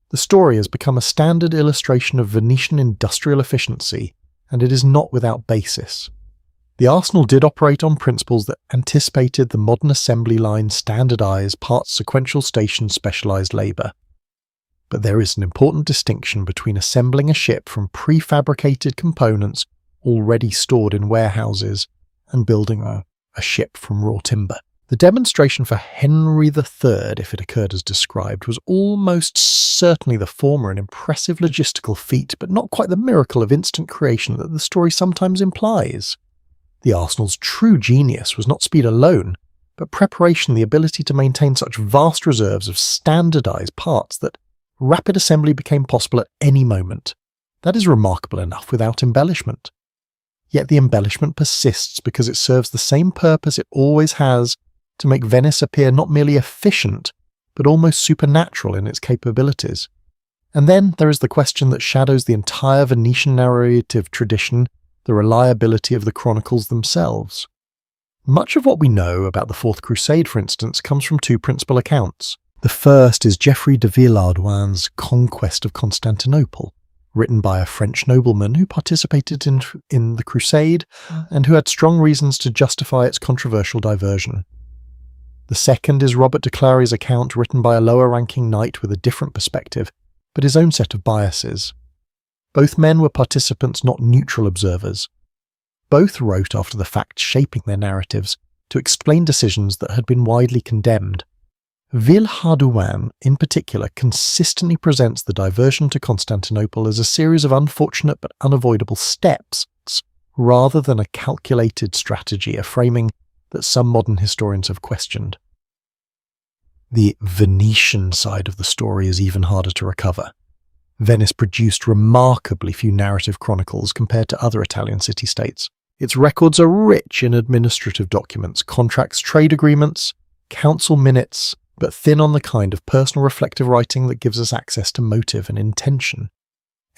The story has become a standard illustration of Venetian industrial efficiency, and it is not without basis. The arsenal did operate on principles that anticipated the modern assembly line standardized parts sequential station specialized labor. But there is an important distinction between assembling a ship from prefabricated components already stored in warehouses and building a ship from raw timber. The demonstration for Henry III, if it occurred as described, was almost certainly the former, an impressive logistical feat, but not quite the miracle of instant creation that the story sometimes implies. The arsenal's true genius was not speed alone, but preparation, the ability to maintain such vast reserves of standardized parts that rapid assembly became possible at any moment. That is remarkable enough without embellishment. Yet the embellishment persists because it serves the same purpose it always has, to make Venice appear not merely efficient, but almost supernatural in its capabilities. And then there is the question that shadows the entire Venetian narrative tradition, the reliability of the chronicles themselves. Much of what we know about the Fourth Crusade, for instance, comes from two principal accounts. The first is Geoffrey de Villehardouin's Conquest of Constantinople, written by a French nobleman who participated in the Crusade and who had strong reasons to justify its controversial diversion. The second is Robert de Clary's account, written by a lower-ranking knight with a different perspective, but his own set of biases. Both men were participants, not neutral observers. Both wrote after the fact, shaping their narratives, to explain decisions that had been widely condemned. Villehardouin, in particular, consistently presents the diversion to Constantinople as a series of unfortunate but unavoidable steps, rather than a calculated strategy, a framing that some modern historians have questioned. The Venetian side of the story is even harder to recover. Venice produced remarkably few narrative chronicles compared to other Italian city-states. Its records are rich in administrative documents, contracts, trade agreements, council minutes, but thin on the kind of personal reflective writing that gives us access to motive and intention.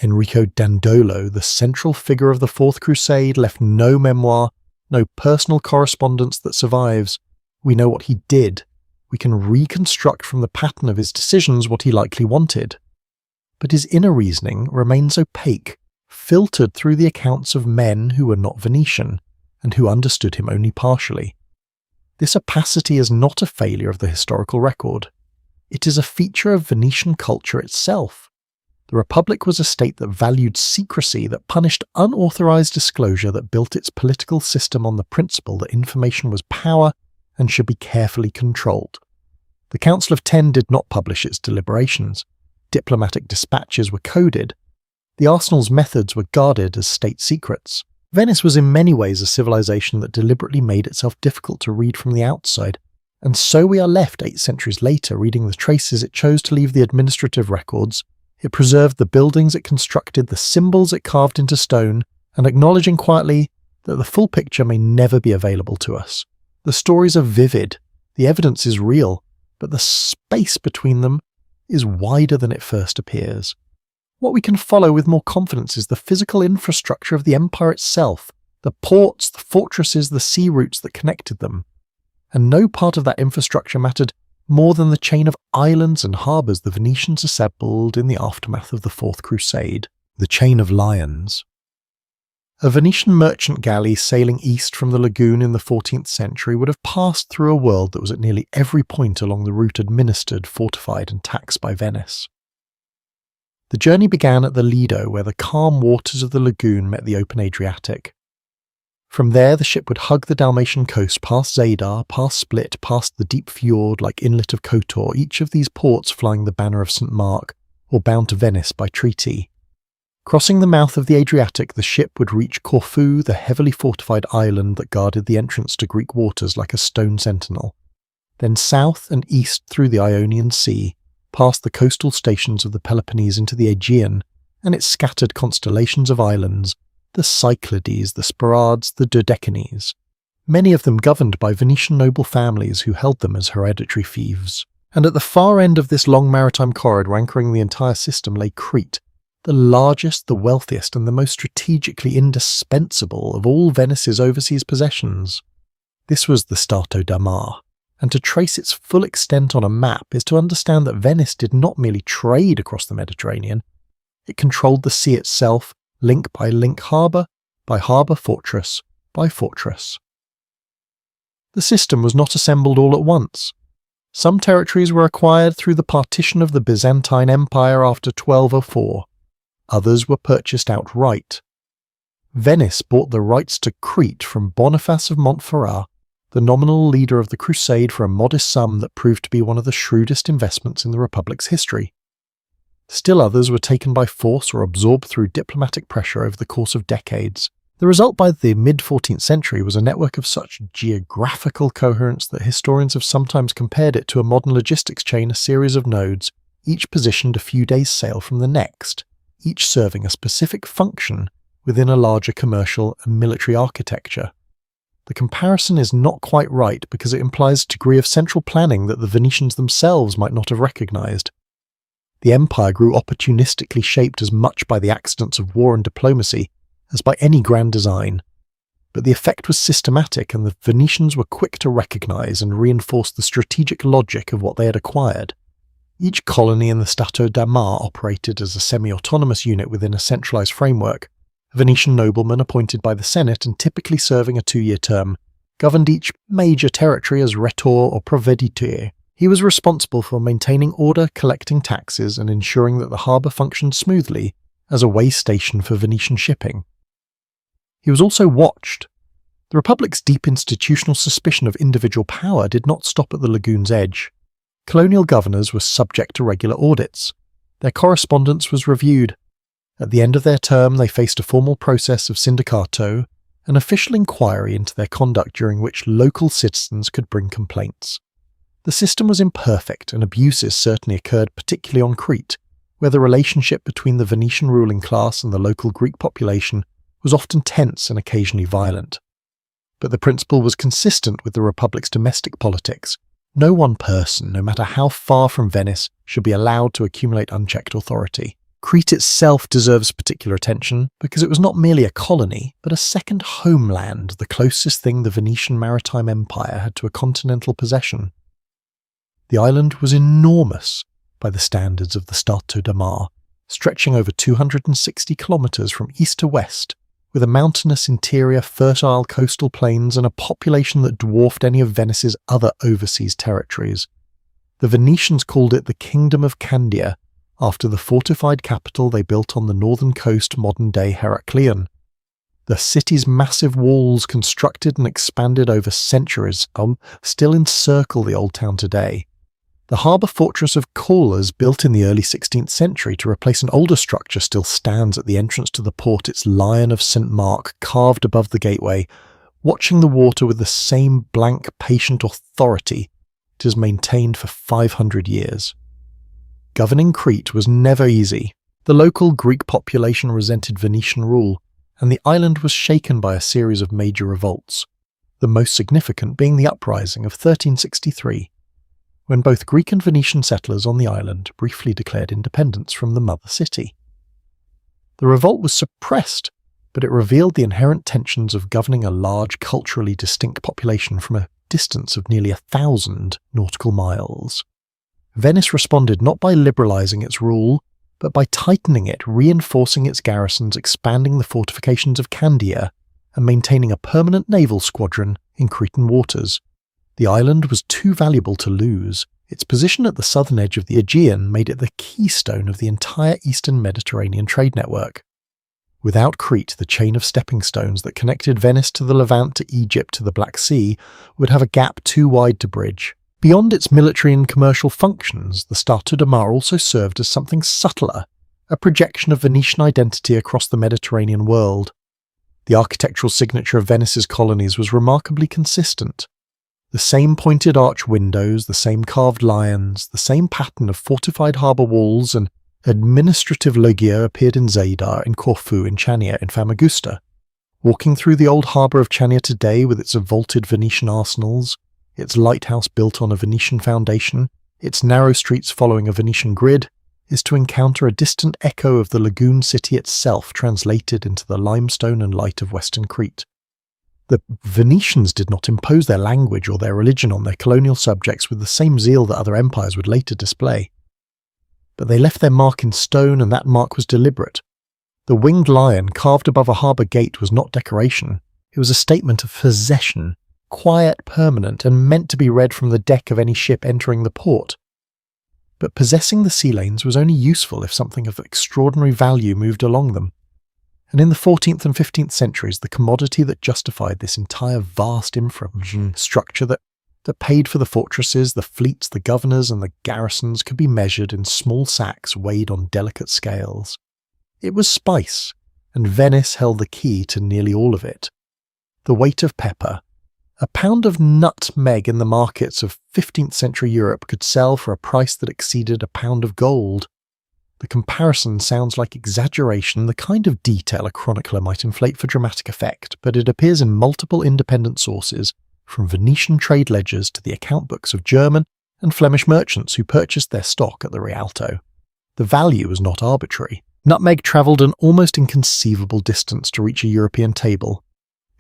Enrico Dandolo, the central figure of the Fourth Crusade, left no memoir, no personal correspondence that survives. We know what he did. We can reconstruct from the pattern of his decisions what he likely wanted. But his inner reasoning remains opaque, filtered through the accounts of men who were not Venetian, and who understood him only partially. This opacity is not a failure of the historical record. It is a feature of Venetian culture itself. The Republic was a state that valued secrecy, that punished unauthorized disclosure, that built its political system on the principle that information was power and should be carefully controlled. The Council of Ten did not publish its deliberations. Diplomatic dispatches were coded. The arsenal's methods were guarded as state secrets. Venice was in many ways a civilization that deliberately made itself difficult to read from the outside, and so we are left 8 centuries later reading the traces it chose to leave the administrative records. It preserved the buildings it constructed, the symbols it carved into stone, and acknowledging quietly that the full picture may never be available to us. The stories are vivid, the evidence is real, but the space between them is wider than it first appears. What we can follow with more confidence is the physical infrastructure of the empire itself, the ports, the fortresses, the sea routes that connected them. And no part of that infrastructure mattered more than the chain of islands and harbours the Venetians assembled in the aftermath of the Fourth Crusade, the chain of lions. A Venetian merchant galley sailing east from the lagoon in the 14th century would have passed through a world that was at nearly every point along the route administered, fortified and taxed by Venice. The journey began at the Lido, where the calm waters of the lagoon met the open Adriatic. From there the ship would hug the Dalmatian coast past Zadar, past Split, past the deep fjord like inlet of Kotor, each of these ports flying the banner of St. Mark, or bound to Venice by treaty. Crossing the mouth of the Adriatic, the ship would reach Corfu, the heavily fortified island that guarded the entrance to Greek waters like a stone sentinel. Then south and east through the Ionian Sea, past the coastal stations of the Peloponnese into the Aegean, and its scattered constellations of islands, the Cyclades, the Sporades, the Dodecanese, many of them governed by Venetian noble families who held them as hereditary fiefs. And at the far end of this long maritime corridor anchoring the entire system lay Crete, the largest, the wealthiest, and the most strategically indispensable of all Venice's overseas possessions. This was the Stato da Mar, and to trace its full extent on a map is to understand that Venice did not merely trade across the Mediterranean, it controlled the sea itself, link by link, harbour by harbour, fortress by fortress. The system was not assembled all at once. Some territories were acquired through the partition of the Byzantine Empire after 1204. Others were purchased outright. Venice bought the rights to Crete from Boniface of Montferrat, the nominal leader of the crusade, for a modest sum that proved to be one of the shrewdest investments in the Republic's history. Still others were taken by force or absorbed through diplomatic pressure over the course of decades. The result by the mid-14th century was a network of such geographical coherence that historians have sometimes compared it to a modern logistics chain, a series of nodes, each positioned a few days' sail from the next, each serving a specific function within a larger commercial and military architecture. The comparison is not quite right because it implies a degree of central planning that the Venetians themselves might not have recognized. The empire grew opportunistically shaped as much by the accidents of war and diplomacy as by any grand design, but the effect was systematic and the Venetians were quick to recognize and reinforce the strategic logic of what they had acquired. Each colony in the Stato da Mar operated as a semi-autonomous unit within a centralized framework. A Venetian nobleman appointed by the Senate and typically serving a 2-year term governed each major territory as retore or provveditore. He was responsible for maintaining order, collecting taxes, and ensuring that the harbour functioned smoothly as a way station for Venetian shipping. He was also watched. The Republic's deep institutional suspicion of individual power did not stop at the lagoon's edge. Colonial governors were subject to regular audits. Their correspondence was reviewed. At the end of their term, they faced a formal process of sindicato, an official inquiry into their conduct during which local citizens could bring complaints. The system was imperfect, and abuses certainly occurred, particularly on Crete, where the relationship between the Venetian ruling class and the local Greek population was often tense and occasionally violent. But the principle was consistent with the Republic's domestic politics. No one person, no matter how far from Venice, should be allowed to accumulate unchecked authority. Crete itself deserves particular attention because it was not merely a colony, but a second homeland, the closest thing the Venetian maritime empire had to a continental possession. The island was enormous by the standards of the Stato da Mar, stretching over 260 kilometres from east to west, with a mountainous interior, fertile coastal plains, and a population that dwarfed any of Venice's other overseas territories. The Venetians called it the Kingdom of Candia, after the fortified capital they built on the northern coast, modern-day Heraklion. The city's massive walls, constructed and expanded over centuries, still encircle the old town today. The harbour fortress of Caules, built in the early 16th century to replace an older structure, still stands at the entrance to the port, its Lion of St. Mark carved above the gateway, watching the water with the same blank, patient authority it has maintained for 500 years. Governing Crete was never easy. The local Greek population resented Venetian rule, and the island was shaken by a series of major revolts, the most significant being the uprising of 1363, when both Greek and Venetian settlers on the island briefly declared independence from the mother city. The revolt was suppressed, but it revealed the inherent tensions of governing a large, culturally distinct population from a distance of nearly 1,000 nautical miles. Venice responded not by liberalising its rule, but by tightening it, reinforcing its garrisons, expanding the fortifications of Candia, and maintaining a permanent naval squadron in Cretan waters. The island was too valuable to lose. Its position at the southern edge of the Aegean made it the keystone of the entire eastern Mediterranean trade network. Without Crete, the chain of stepping stones that connected Venice to the Levant, to Egypt, to the Black Sea would have a gap too wide to bridge. Beyond its military and commercial functions, the Stato da Mar also served as something subtler, a projection of Venetian identity across the Mediterranean world. The architectural signature of Venice's colonies was remarkably consistent. The same pointed arch windows, the same carved lions, the same pattern of fortified harbour walls and administrative loggia appeared in Zadar, in Corfu, in Chania, in Famagusta. Walking through the old harbour of Chania today with its vaulted Venetian arsenals, its lighthouse built on a Venetian foundation, its narrow streets following a Venetian grid, is to encounter a distant echo of the lagoon city itself translated into the limestone and light of western Crete. The Venetians did not impose their language or their religion on their colonial subjects with the same zeal that other empires would later display. But they left their mark in stone, and that mark was deliberate. The winged lion carved above a harbour gate was not decoration. It was a statement of possession, quiet, permanent, and meant to be read from the deck of any ship entering the port. But possessing the sea lanes was only useful if something of extraordinary value moved along them. And in the 14th and 15th centuries, the commodity that justified this entire vast infrastructure that paid for the fortresses, the fleets, the governors, and the garrisons could be measured in small sacks weighed on delicate scales. It was spice, and Venice held the key to nearly all of it. The weight of pepper. A pound of nutmeg in the markets of 15th century Europe could sell for a price that exceeded a pound of gold. The comparison sounds like exaggeration, the kind of detail a chronicler might inflate for dramatic effect, but it appears in multiple independent sources, from Venetian trade ledgers to the account books of German and Flemish merchants who purchased their stock at the Rialto. The value was not arbitrary. Nutmeg travelled an almost inconceivable distance to reach a European table.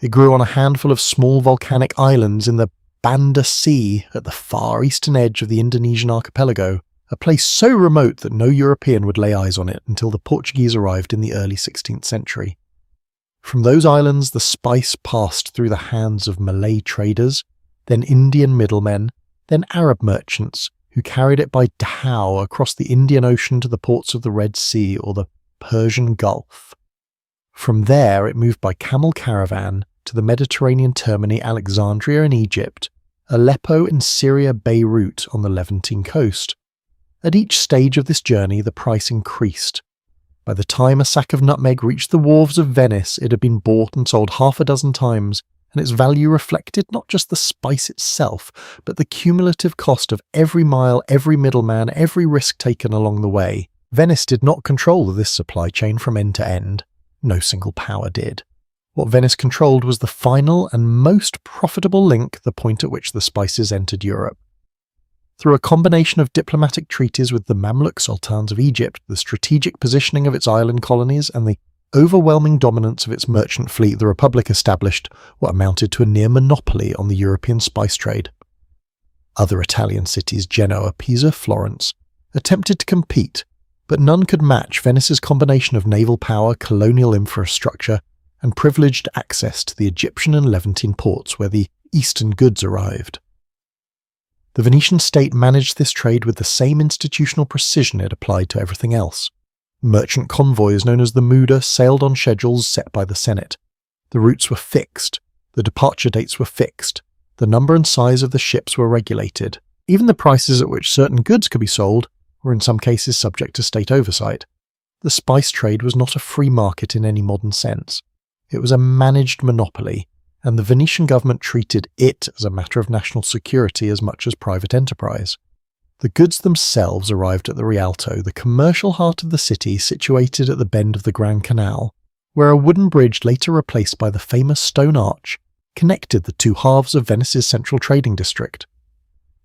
It grew on a handful of small volcanic islands in the Banda Sea at the far eastern edge of the Indonesian archipelago, a place so remote that no European would lay eyes on it until the Portuguese arrived in the early 16th century. From those islands the spice passed through the hands of Malay traders, then Indian middlemen, then Arab merchants, who carried it by dhow across the Indian Ocean to the ports of the Red Sea or the Persian Gulf. From there it moved by camel caravan to the Mediterranean termini Alexandria in Egypt, Aleppo in Syria, Beirut on the Levantine coast. At each stage of this journey, the price increased. By the time a sack of nutmeg reached the wharves of Venice, it had been bought and sold half a dozen times, and its value reflected not just the spice itself, but the cumulative cost of every mile, every middleman, every risk taken along the way. Venice did not control this supply chain from end to end. No single power did. What Venice controlled was the final and most profitable link, the point at which the spices entered Europe. Through a combination of diplomatic treaties with the Mamluk sultans of Egypt, the strategic positioning of its island colonies, and the overwhelming dominance of its merchant fleet, the Republic established what amounted to a near monopoly on the European spice trade. Other Italian cities, Genoa, Pisa, Florence, attempted to compete, but none could match Venice's combination of naval power, colonial infrastructure, and privileged access to the Egyptian and Levantine ports where the eastern goods arrived. The Venetian state managed this trade with the same institutional precision it applied to everything else. Merchant convoys known as the Muda sailed on schedules set by the Senate. The routes were fixed, the departure dates were fixed, the number and size of the ships were regulated. Even the prices at which certain goods could be sold were in some cases subject to state oversight. The spice trade was not a free market in any modern sense. It was a managed monopoly, and the Venetian government treated it as a matter of national security as much as private enterprise. The goods themselves arrived at the Rialto, the commercial heart of the city situated at the bend of the Grand Canal, where a wooden bridge later replaced by the famous stone arch connected the two halves of Venice's central trading district.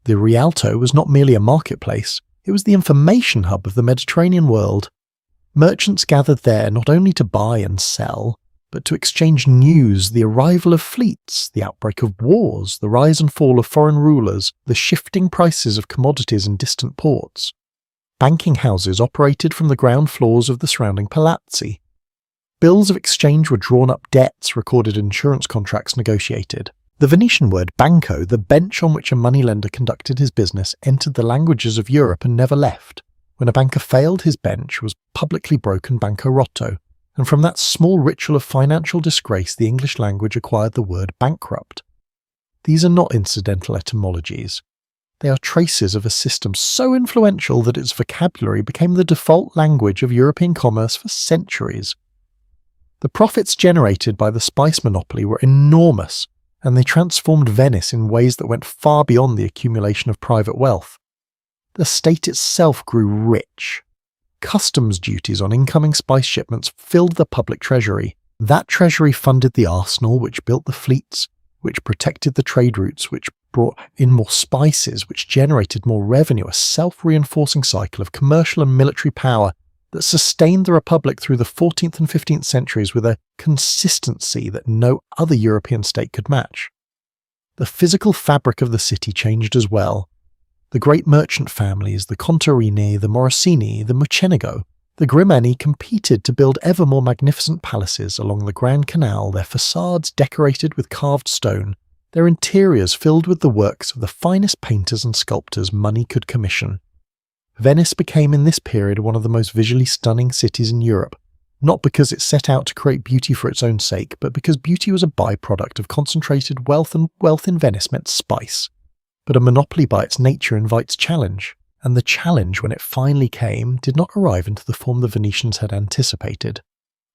The Rialto was not merely a marketplace, it was the information hub of the Mediterranean world. Merchants gathered there not only to buy and sell, but to exchange news, the arrival of fleets, the outbreak of wars, the rise and fall of foreign rulers, the shifting prices of commodities in distant ports. Banking houses operated from the ground floors of the surrounding palazzi. Bills of exchange were drawn up, debts recorded, insurance contracts negotiated. The Venetian word banco, the bench on which a moneylender conducted his business, entered the languages of Europe and never left. When a banker failed, his bench was publicly broken banco rotto, and from that small ritual of financial disgrace the English language acquired the word bankrupt. These are not incidental etymologies. They are traces of a system so influential that its vocabulary became the default language of European commerce for centuries. The profits generated by the spice monopoly were enormous, and they transformed Venice in ways that went far beyond the accumulation of private wealth. The state itself grew rich. Customs duties on incoming spice shipments filled the public treasury. That treasury funded the arsenal, which built the fleets, which protected the trade routes, which brought in more spices, which generated more revenue, a self-reinforcing cycle of commercial and military power that sustained the Republic through the 14th and 15th centuries with a consistency that no other European state could match. The physical fabric of the city changed as well. The great merchant families, the Contarini, the Morosini, the Mocenigo, the Grimani competed to build ever more magnificent palaces along the Grand Canal, their facades decorated with carved stone, their interiors filled with the works of the finest painters and sculptors money could commission. Venice became in this period one of the most visually stunning cities in Europe, not because it set out to create beauty for its own sake, but because beauty was a byproduct of concentrated wealth, and wealth in Venice meant spice. But a monopoly by its nature invites challenge, and the challenge, when it finally came, did not arrive into the form the Venetians had anticipated.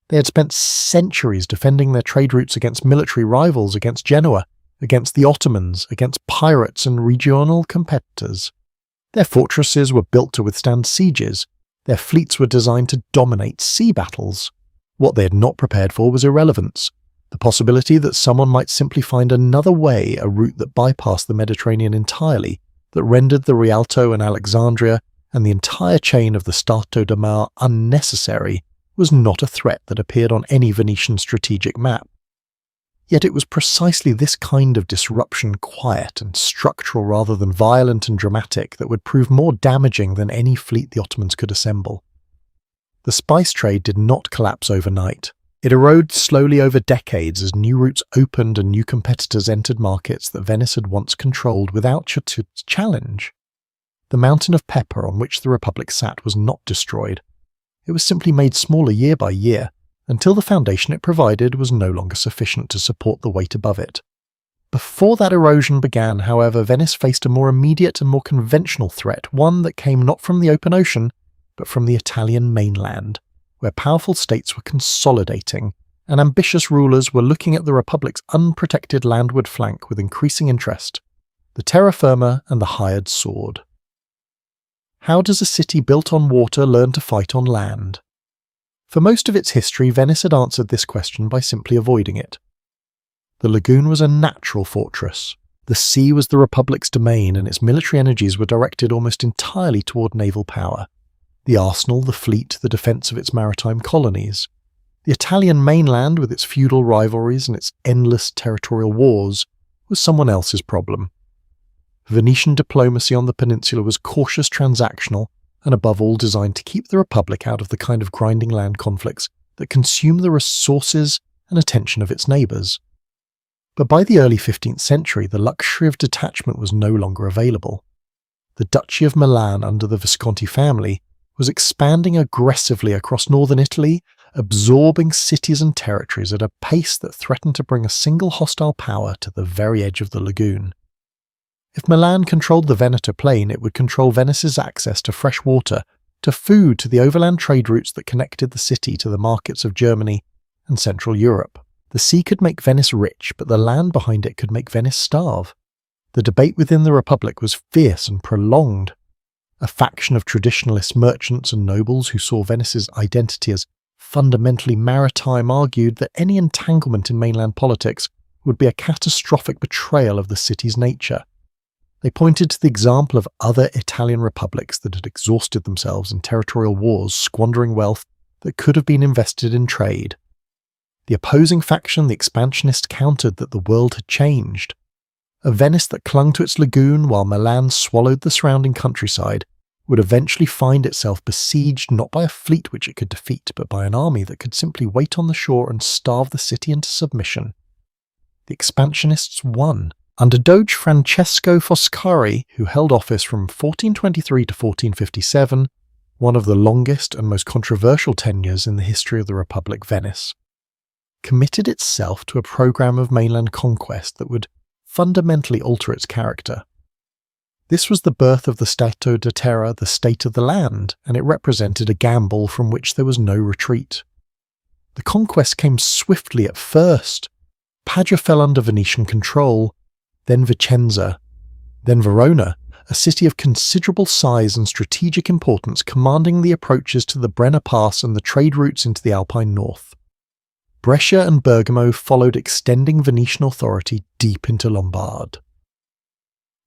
They had spent centuries defending their trade routes against military rivals, against Genoa, against the Ottomans, against pirates and regional competitors. Their fortresses were built to withstand sieges. Their fleets were designed to dominate sea battles. What they had not prepared for was irrelevance. The possibility that someone might simply find another way, a route that bypassed the Mediterranean entirely, that rendered the Rialto and Alexandria and the entire chain of the Stato da Mar unnecessary, was not a threat that appeared on any Venetian strategic map. Yet it was precisely this kind of disruption, quiet and structural rather than violent and dramatic, that would prove more damaging than any fleet the Ottomans could assemble. The spice trade did not collapse overnight. It eroded slowly over decades as new routes opened and new competitors entered markets that Venice had once controlled without challenge. The mountain of pepper on which the Republic sat was not destroyed. It was simply made smaller year by year, until the foundation it provided was no longer sufficient to support the weight above it. Before that erosion began, however, Venice faced a more immediate and more conventional threat, one that came not from the open ocean, but from the Italian mainland, where powerful states were consolidating, and ambitious rulers were looking at the Republic's unprotected landward flank with increasing interest: the terra firma and the hired sword. How does a city built on water learn to fight on land? For most of its history, Venice had answered this question by simply avoiding it. The lagoon was a natural fortress. The sea was the Republic's domain, and its military energies were directed almost entirely toward naval power. The arsenal, the fleet, the defence of its maritime colonies. The Italian mainland, with its feudal rivalries and its endless territorial wars, was someone else's problem. Venetian diplomacy on the peninsula was cautious, transactional, and above all designed to keep the Republic out of the kind of grinding land conflicts that consume the resources and attention of its neighbours. But by the early 15th century, the luxury of detachment was no longer available. The Duchy of Milan under the Visconti family was expanding aggressively across northern Italy, absorbing cities and territories at a pace that threatened to bring a single hostile power to the very edge of the lagoon. If Milan controlled the Veneto plain, it would control Venice's access to fresh water, to food, to the overland trade routes that connected the city to the markets of Germany and Central Europe. The sea could make Venice rich, but the land behind it could make Venice starve. The debate within the Republic was fierce and prolonged. A faction of traditionalist merchants and nobles who saw Venice's identity as fundamentally maritime argued that any entanglement in mainland politics would be a catastrophic betrayal of the city's nature. They pointed to the example of other Italian republics that had exhausted themselves in territorial wars, squandering wealth that could have been invested in trade. The opposing faction, the expansionists, countered that the world had changed. A Venice that clung to its lagoon while Milan swallowed the surrounding countryside would eventually find itself besieged not by a fleet which it could defeat, but by an army that could simply wait on the shore and starve the city into submission. The expansionists won. Under Doge Francesco Foscari, who held office from 1423 to 1457, one of the longest and most controversial tenures in the history of the Republic, Venice committed itself to a program of mainland conquest that would fundamentally alter its character. This was the birth of the Stato di Terra, the state of the land, and it represented a gamble from which there was no retreat. The conquest came swiftly at first. Padua fell under Venetian control, then Vicenza, then Verona, a city of considerable size and strategic importance commanding the approaches to the Brenner Pass and the trade routes into the Alpine north. Brescia and Bergamo followed, extending Venetian authority deep into Lombard.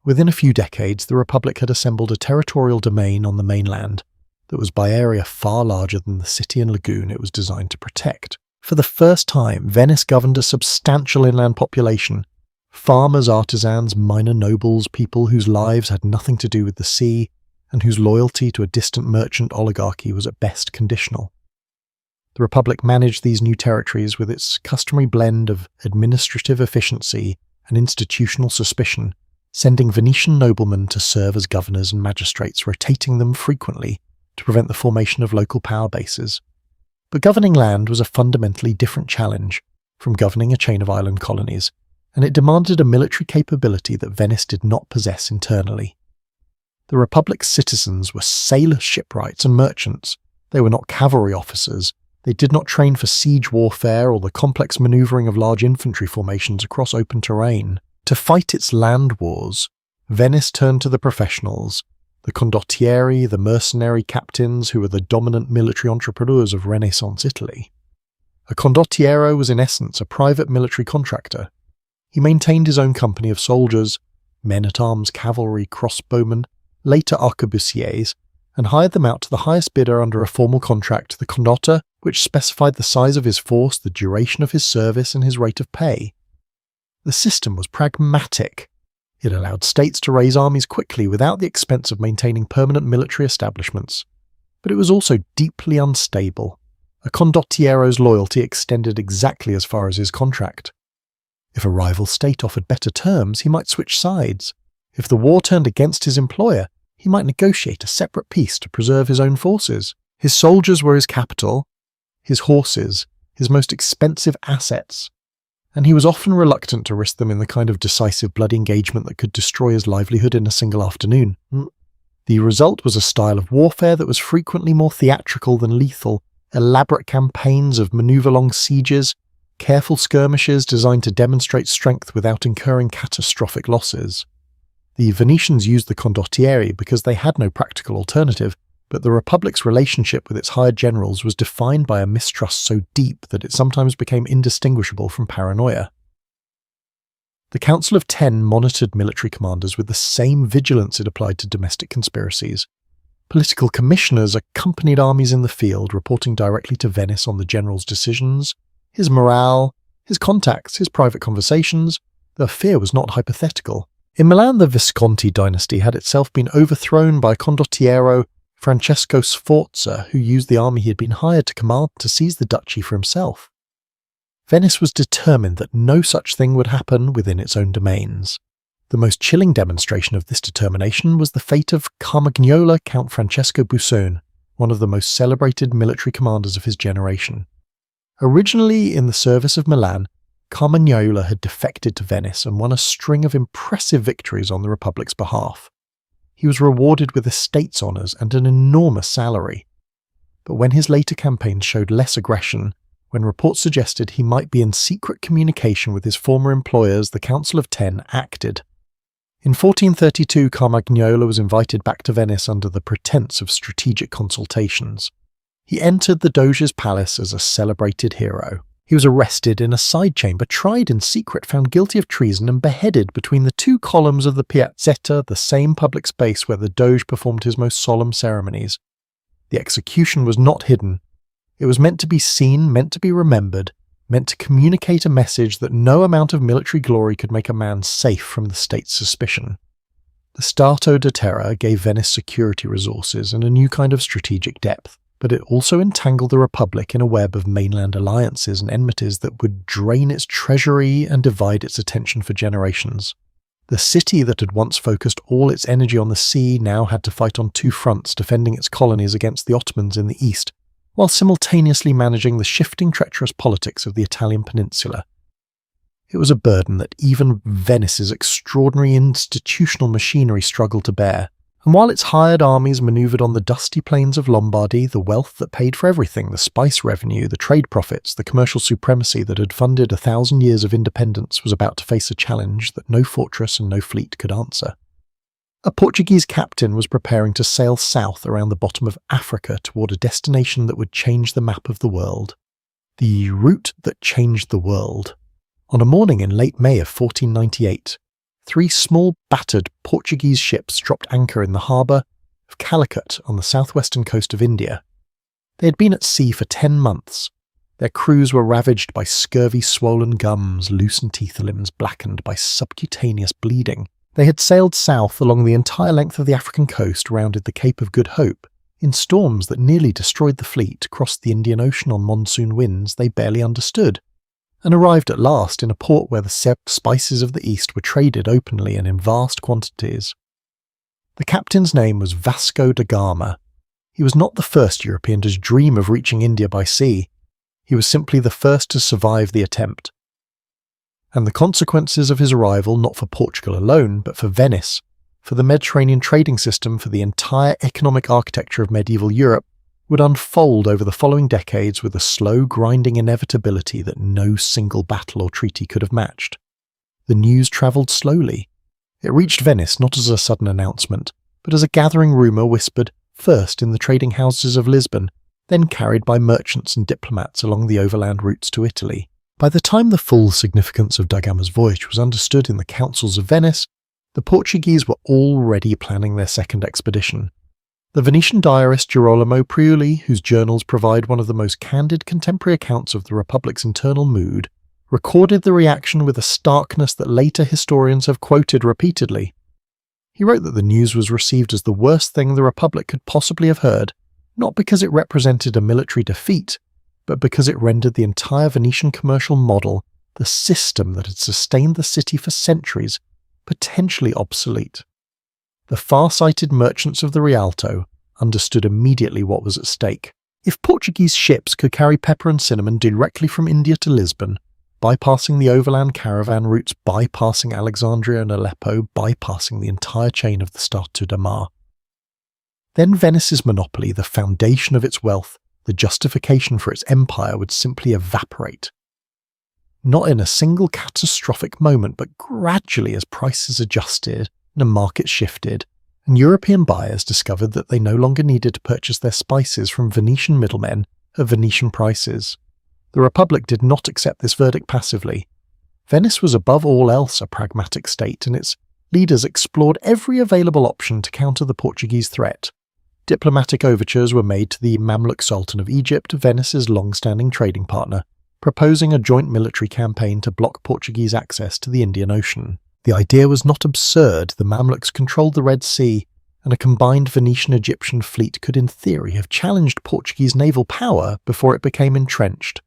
Within a few decades, the Republic had assembled a territorial domain on the mainland that was by area far larger than the city and lagoon it was designed to protect. For the first time, Venice governed a substantial inland population: farmers, artisans, minor nobles, people whose lives had nothing to do with the sea, and whose loyalty to a distant merchant oligarchy was at best conditional. The Republic managed these new territories with its customary blend of administrative efficiency and institutional suspicion, sending Venetian noblemen to serve as governors and magistrates, rotating them frequently to prevent the formation of local power bases. But governing land was a fundamentally different challenge from governing a chain of island colonies, and it demanded a military capability that Venice did not possess internally. The Republic's citizens were sailor shipwrights and merchants. They were not cavalry officers. They did not train for siege warfare or the complex maneuvering of large infantry formations across open terrain. To fight its land wars, Venice turned to the professionals, the condottieri, the mercenary captains who were the dominant military entrepreneurs of Renaissance Italy. A condottiero was in essence a private military contractor. He maintained his own company of soldiers, men-at-arms, cavalry, crossbowmen, later arquebusiers, and hired them out to the highest bidder under a formal contract, the condotta, which specified the size of his force, the duration of his service, and his rate of pay. The system was pragmatic. It allowed states to raise armies quickly without the expense of maintaining permanent military establishments. But it was also deeply unstable. A condottiero's loyalty extended exactly as far as his contract. If a rival state offered better terms, he might switch sides. If the war turned against his employer, he might negotiate a separate peace to preserve his own forces. His soldiers were his capital, his horses, his most expensive assets. and he was often reluctant to risk them in the kind of decisive bloody engagement that could destroy his livelihood in a single afternoon. The result was a style of warfare that was frequently more theatrical than lethal, elaborate campaigns of maneuver-long sieges, careful skirmishes designed to demonstrate strength without incurring catastrophic losses. The Venetians used the condottieri because they had no practical alternative, but the Republic's relationship with its hired generals was defined by a mistrust so deep that it sometimes became indistinguishable from paranoia. The Council of Ten monitored military commanders with the same vigilance it applied to domestic conspiracies. Political commissioners accompanied armies in the field, reporting directly to Venice on the general's decisions, his morale, his contacts, his private conversations. The fear was not hypothetical. In Milan, the Visconti dynasty had itself been overthrown by condottiero Francesco Sforza, who used the army he had been hired to command to seize the duchy for himself. Venice was determined that no such thing would happen within its own domains. The most chilling demonstration of this determination was the fate of Carmagnola Count Francesco Busoni, one of the most celebrated military commanders of his generation. Originally in the service of Milan, Carmagnola had defected to Venice and won a string of impressive victories on the Republic's behalf. He was rewarded with estates honours and an enormous salary. But when his later campaigns showed less aggression, when reports suggested he might be in secret communication with his former employers, the Council of Ten acted. In 1432, Carmagnola was invited back to Venice under the pretense of strategic consultations. He entered the Doge's palace as a celebrated hero. He was arrested in a side chamber, tried in secret, found guilty of treason, and beheaded between the two columns of the Piazzetta, the same public space where the Doge performed his most solemn ceremonies. The execution was not hidden. It was meant to be seen, meant to be remembered, meant to communicate a message that no amount of military glory could make a man safe from the state's suspicion. The Stato di Terra gave Venice security resources and a new kind of strategic depth, but it also entangled the Republic in a web of mainland alliances and enmities that would drain its treasury and divide its attention for generations. The city that had once focused all its energy on the sea now had to fight on two fronts, defending its colonies against the Ottomans in the east, while simultaneously managing the shifting, treacherous politics of the Italian peninsula. It was a burden that even Venice's extraordinary institutional machinery struggled to bear, and while its hired armies manoeuvred on the dusty plains of Lombardy, the wealth that paid for everything, the spice revenue, the trade profits, the commercial supremacy that had funded 1,000 years of independence was about to face a challenge that no fortress and no fleet could answer. A Portuguese captain was preparing to sail south around the bottom of Africa toward a destination that would change the map of the world. The route that changed the world. On a morning in late May of 1498, 3 small battered Portuguese ships dropped anchor in the harbour of Calicut on the southwestern coast of India. They had been at sea for 10 months. Their crews were ravaged by scurvy, swollen gums, loosened teeth, limbs blackened by subcutaneous bleeding. They had sailed south along the entire length of the African coast, rounded the Cape of Good Hope, in storms that nearly destroyed the fleet, crossed the Indian Ocean on monsoon winds they barely understood, and arrived at last in a port where the spices of the East were traded openly and in vast quantities. The captain's name was Vasco da Gama. He was not the first European to dream of reaching India by sea. He was simply the first to survive the attempt. And the consequences of his arrival, not for Portugal alone, but for Venice, for the Mediterranean trading system, for the entire economic architecture of medieval Europe, would unfold over the following decades with a slow, grinding inevitability that no single battle or treaty could have matched. The news travelled slowly. It reached Venice not as a sudden announcement, but as a gathering rumour whispered first in the trading houses of Lisbon, then carried by merchants and diplomats along the overland routes to Italy. By the time the full significance of da Gama's voyage was understood in the councils of Venice, the Portuguese were already planning their second expedition. The Venetian diarist Girolamo Priuli, whose journals provide one of the most candid contemporary accounts of the Republic's internal mood, recorded the reaction with a starkness that later historians have quoted repeatedly. He wrote that the news was received as the worst thing the Republic could possibly have heard, not because it represented a military defeat, but because it rendered the entire Venetian commercial model, the system that had sustained the city for centuries, potentially obsolete. The far-sighted merchants of the Rialto understood immediately what was at stake. If Portuguese ships could carry pepper and cinnamon directly from India to Lisbon, bypassing the overland caravan routes, bypassing Alexandria and Aleppo, bypassing the entire chain of the Stato da Mar. Then Venice's monopoly, the foundation of its wealth, the justification for its empire, would simply evaporate. Not in a single catastrophic moment, but gradually as prices adjusted and a market shifted, and European buyers discovered that they no longer needed to purchase their spices from Venetian middlemen at Venetian prices. The Republic did not accept this verdict passively. Venice was above all else a pragmatic state, and its leaders explored every available option to counter the Portuguese threat. Diplomatic overtures were made to the Mamluk Sultan of Egypt, Venice's long-standing trading partner, proposing a joint military campaign to block Portuguese access to the Indian Ocean. The idea was not absurd. The Mamluks controlled the Red Sea, and a combined Venetian-Egyptian fleet could in theory have challenged Portuguese naval power before it became entrenched.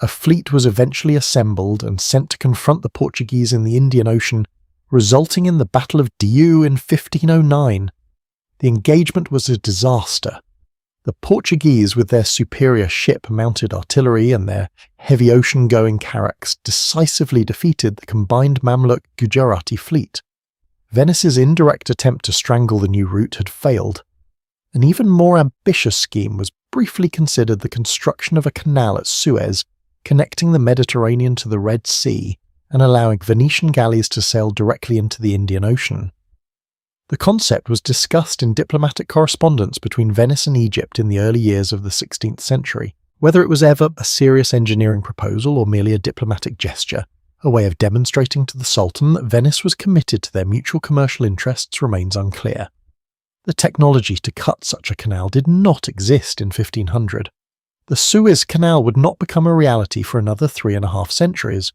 A fleet was eventually assembled and sent to confront the Portuguese in the Indian Ocean, resulting in the Battle of Diu in 1509. The engagement was a disaster. The Portuguese, with their superior ship-mounted artillery and their heavy ocean-going carracks, decisively defeated the combined Mamluk-Gujarati fleet. Venice's indirect attempt to strangle the new route had failed. An even more ambitious scheme was briefly considered: the construction of a canal at Suez, connecting the Mediterranean to the Red Sea and allowing Venetian galleys to sail directly into the Indian Ocean. The concept was discussed in diplomatic correspondence between Venice and Egypt in the early years of the 16th century. Whether it was ever a serious engineering proposal or merely a diplomatic gesture, a way of demonstrating to the Sultan that Venice was committed to their mutual commercial interests, remains unclear. The technology to cut such a canal did not exist in 1500. The Suez Canal would not become a reality for another 3.5 centuries.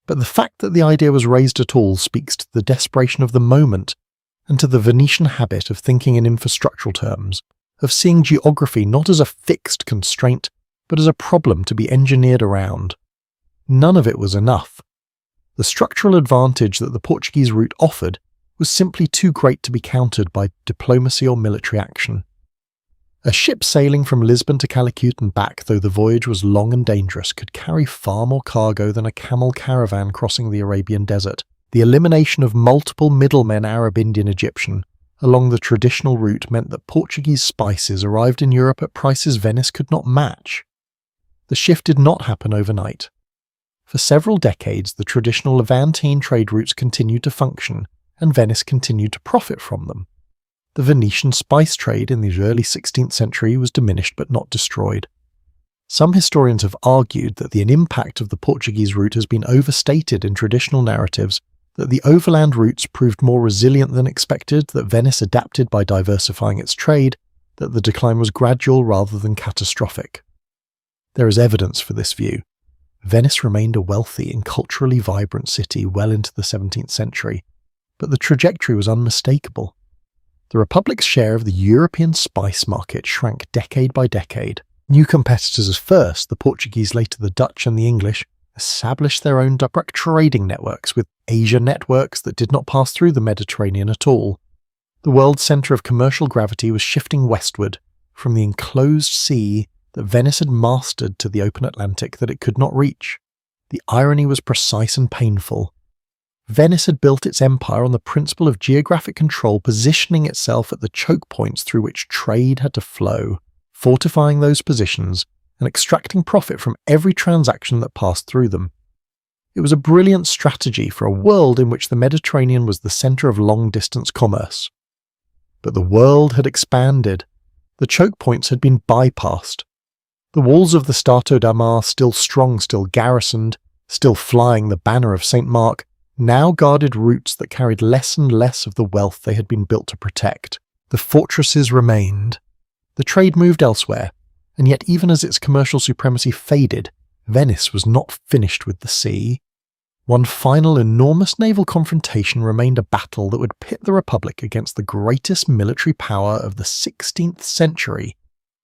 But the fact that the idea was raised at all speaks to the desperation of the moment and to the Venetian habit of thinking in infrastructural terms, of seeing geography not as a fixed constraint, but as a problem to be engineered around. None of it was enough. The structural advantage that the Portuguese route offered was simply too great to be countered by diplomacy or military action. A ship sailing from Lisbon to Calicut and back, though the voyage was long and dangerous, could carry far more cargo than a camel caravan crossing the Arabian desert. The elimination of multiple middlemen, Arab, Indian, Egyptian, along the traditional route meant that Portuguese spices arrived in Europe at prices Venice could not match. The shift did not happen overnight. For several decades, the traditional Levantine trade routes continued to function, and Venice continued to profit from them. The Venetian spice trade in the early 16th century was diminished but not destroyed. Some historians have argued that the impact of the Portuguese route has been overstated in traditional narratives, that the overland routes proved more resilient than expected, that Venice adapted by diversifying its trade, that the decline was gradual rather than catastrophic. There is evidence for this view. Venice remained a wealthy and culturally vibrant city well into the 17th century, but the trajectory was unmistakable. The Republic's share of the European spice market shrank decade by decade. New competitors first, the Portuguese, later the Dutch and the English, established their own direct trading networks with Asia networks that did not pass through the Mediterranean at all. The world's centre of commercial gravity was shifting westward, from the enclosed sea that Venice had mastered to the open Atlantic that it could not reach. The irony was precise and painful. Venice had built its empire on the principle of geographic control, positioning itself at the choke points through which trade had to flow, fortifying those positions, and extracting profit from every transaction that passed through them. It was a brilliant strategy for a world in which the Mediterranean was the centre of long-distance commerce. But the world had expanded. The choke points had been bypassed. The walls of the Stato da Mar, still strong, still garrisoned, still flying the banner of St. Mark, now guarded routes that carried less and less of the wealth they had been built to protect. The fortresses remained. The trade moved elsewhere, and yet even as its commercial supremacy faded, Venice was not finished with the sea. One final enormous naval confrontation remained, a battle that would pit the Republic against the greatest military power of the 16th century,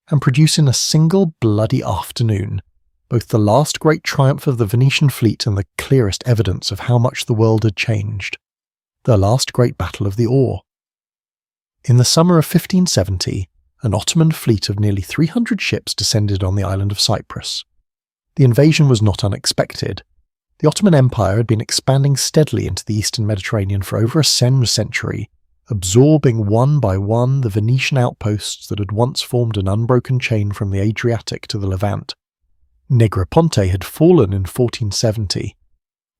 and produce in a single bloody afternoon both the last great triumph of the Venetian fleet and the clearest evidence of how much the world had changed: the last great battle of the Our. In the summer of 1570, an Ottoman fleet of nearly 300 ships descended on the island of Cyprus. The invasion was not unexpected. The Ottoman Empire had been expanding steadily into the eastern Mediterranean for over a century, absorbing one by one the Venetian outposts that had once formed an unbroken chain from the Adriatic to the Levant. Negroponte had fallen in 1470.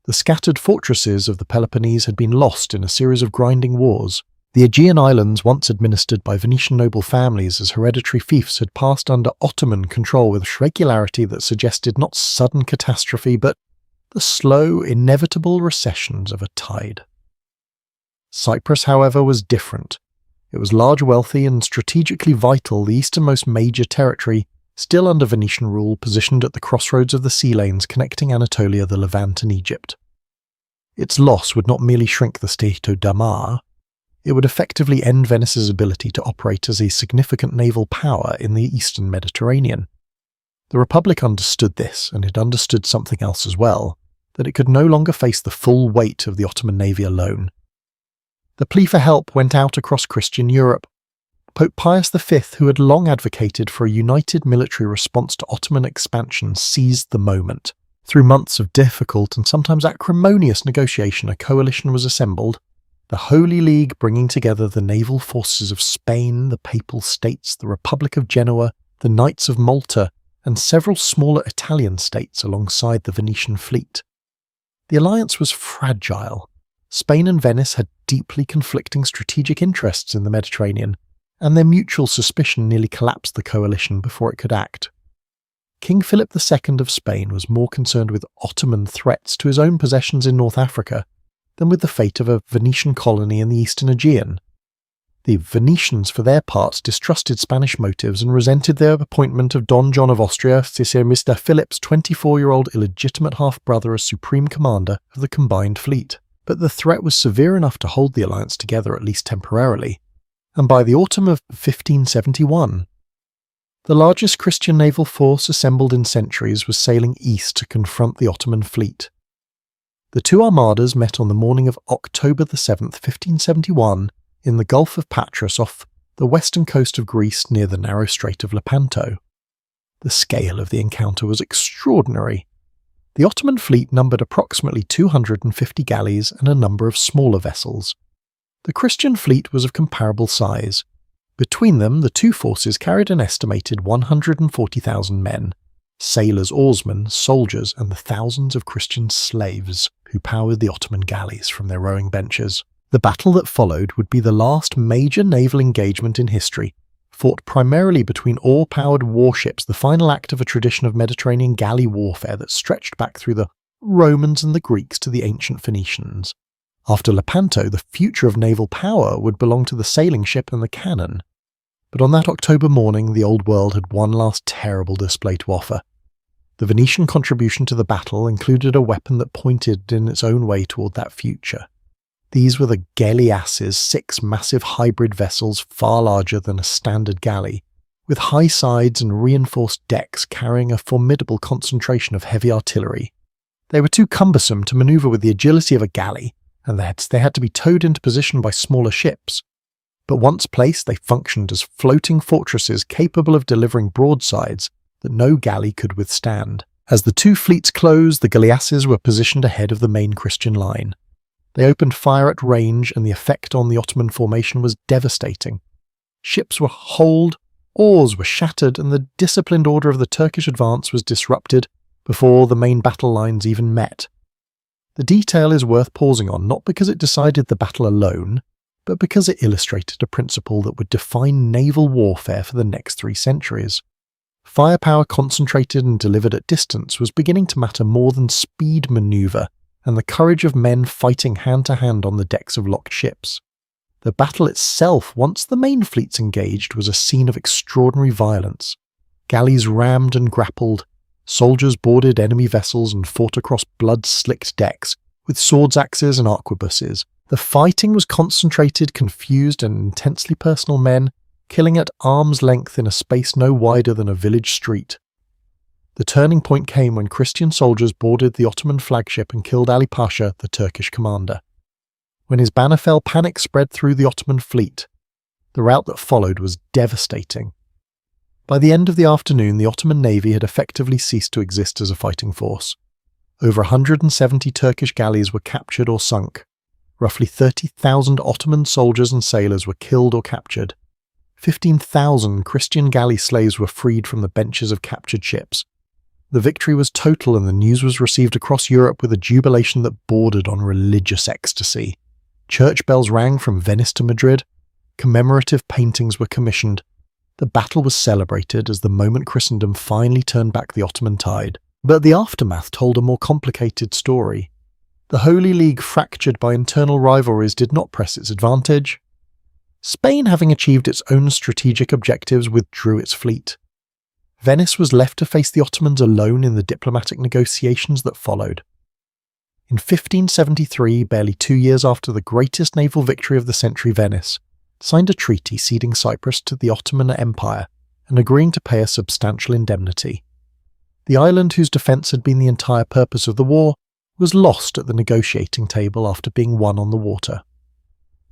The scattered fortresses of the Peloponnese had been lost in a series of grinding wars. The Aegean islands, once administered by Venetian noble families as hereditary fiefs, had passed under Ottoman control with regularity that suggested not sudden catastrophe, but the slow, inevitable recessions of a tide. Cyprus, however, was different. It was large, wealthy, and strategically vital, the easternmost major territory, still under Venetian rule, positioned at the crossroads of the sea lanes connecting Anatolia, the Levant, and Egypt. Its loss would not merely shrink the Stato da Mar, it would effectively end Venice's ability to operate as a significant naval power in the eastern Mediterranean. The Republic understood this, and it understood something else as well, that it could no longer face the full weight of the Ottoman navy alone. The plea for help went out across Christian Europe. Pope Pius V, who had long advocated for a united military response to Ottoman expansion, seized the moment. Through months of difficult and sometimes acrimonious negotiation, a coalition was assembled, the Holy League bringing together the naval forces of Spain, the Papal States, the Republic of Genoa, the Knights of Malta, and several smaller Italian states alongside the Venetian fleet. The alliance was fragile. Spain and Venice had deeply conflicting strategic interests in the Mediterranean, and their mutual suspicion nearly collapsed the coalition before it could act. King Philip II of Spain was more concerned with Ottoman threats to his own possessions in North Africa than with the fate of a Venetian colony in the eastern Aegean. The Venetians, for their part, distrusted Spanish motives and resented their appointment of Don John of Austria, Mr. Philip's 24-year-old illegitimate half-brother, as supreme commander of the combined fleet. But the threat was severe enough to hold the alliance together, at least temporarily, and by the autumn of 1571, the largest Christian naval force assembled in centuries was sailing east to confront the Ottoman fleet. The two armadas met on the morning of October the 7th, 1571, in the Gulf of Patras off the western coast of Greece near the narrow Strait of Lepanto. The scale of the encounter was extraordinary. The Ottoman fleet numbered approximately 250 galleys and a number of smaller vessels. The Christian fleet was of comparable size. Between them, the two forces carried an estimated 140,000 men, sailors, oarsmen, soldiers, and the thousands of Christian slaves who powered the Ottoman galleys from their rowing benches. The battle that followed would be the last major naval engagement in history, fought primarily between oar-powered warships, the final act of a tradition of Mediterranean galley warfare that stretched back through the Romans and the Greeks to the ancient Phoenicians. After Lepanto, the future of naval power would belong to the sailing ship and the cannon. But on that October morning, the old world had one last terrible display to offer. The Venetian contribution to the battle included a weapon that pointed in its own way toward that future. These were the galleasses, 6 massive hybrid vessels far larger than a standard galley, with high sides and reinforced decks carrying a formidable concentration of heavy artillery. They were too cumbersome to maneuver with the agility of a galley, and they had to be towed into position by smaller ships. But once placed, they functioned as floating fortresses capable of delivering broadsides that no galley could withstand. As the two fleets closed, the galleasses were positioned ahead of the main Christian line. They opened fire at range, and the effect on the Ottoman formation was devastating. Ships were holed, oars were shattered, and the disciplined order of the Turkish advance was disrupted before the main battle lines even met. The detail is worth pausing on, not because it decided the battle alone, but because it illustrated a principle that would define naval warfare for the next 3 centuries. Firepower concentrated and delivered at distance was beginning to matter more than speed maneuver and the courage of men fighting hand-to-hand on the decks of locked ships. The battle itself, once the main fleets engaged, was a scene of extraordinary violence. Galleys rammed and grappled, soldiers boarded enemy vessels and fought across blood-slicked decks, with swords, axes and arquebuses. The fighting was concentrated, confused and intensely personal men, killing at arm's length in a space no wider than a village street. The turning point came when Christian soldiers boarded the Ottoman flagship and killed Ali Pasha, the Turkish commander. When his banner fell, panic spread through the Ottoman fleet. The rout that followed was devastating. By the end of the afternoon, the Ottoman navy had effectively ceased to exist as a fighting force. Over 170 Turkish galleys were captured or sunk. Roughly 30,000 Ottoman soldiers and sailors were killed or captured. 15,000 Christian galley slaves were freed from the benches of captured ships. The victory was total, and the news was received across Europe with a jubilation that bordered on religious ecstasy. Church bells rang from Venice to Madrid. Commemorative paintings were commissioned. The battle was celebrated as the moment Christendom finally turned back the Ottoman tide. But the aftermath told a more complicated story. The Holy League, fractured by internal rivalries, did not press its advantage. Spain, having achieved its own strategic objectives, withdrew its fleet. Venice was left to face the Ottomans alone in the diplomatic negotiations that followed. In 1573, barely 2 years after the greatest naval victory of the century, Venice signed a treaty ceding Cyprus to the Ottoman Empire and agreeing to pay a substantial indemnity. The island, whose defence had been the entire purpose of the war, was lost at the negotiating table after being won on the water.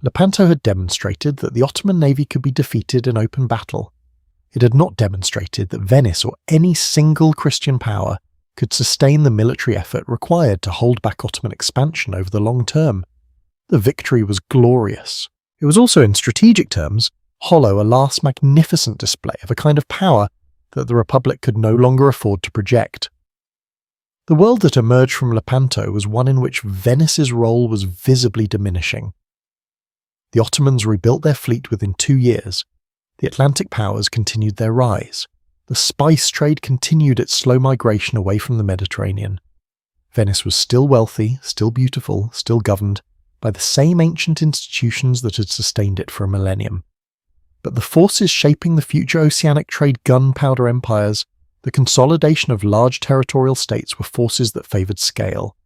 Lepanto had demonstrated that the Ottoman navy could be defeated in open battle. It had not demonstrated that Venice or any single Christian power could sustain the military effort required to hold back Ottoman expansion over the long term. The victory was glorious. It was also, in strategic terms, hollow, a last magnificent display of a kind of power that the Republic could no longer afford to project. The world that emerged from Lepanto was one in which Venice's role was visibly diminishing. The Ottomans rebuilt their fleet within 2 years. The Atlantic powers continued their rise. The spice trade continued its slow migration away from the Mediterranean. Venice was still wealthy, still beautiful, still governed by the same ancient institutions that had sustained it for a millennium. But the forces shaping the future oceanic trade gunpowder empires, the consolidation of large territorial states, were forces that favoured scale.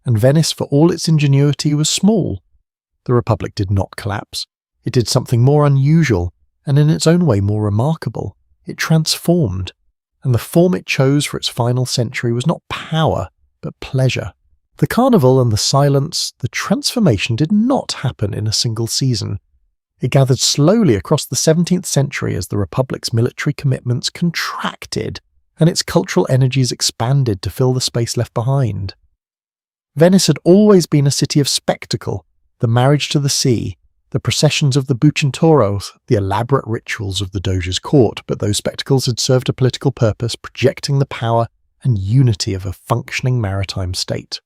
And Venice, for all its ingenuity, was small. The Republic did not collapse. It did something more unusual, and in its own way more remarkable. It transformed, and the form it chose for its final century was not power, but pleasure. The carnival and the silence, the transformation did not happen in a single season. It gathered slowly across the 17th century as the Republic's military commitments contracted and its cultural energies expanded to fill the space left behind. Venice had always been a city of spectacle, the marriage to the sea, the processions of the Bucentaurs, the elaborate rituals of the Doge's court, but those spectacles had served a political purpose, projecting the power and unity of a functioning maritime state.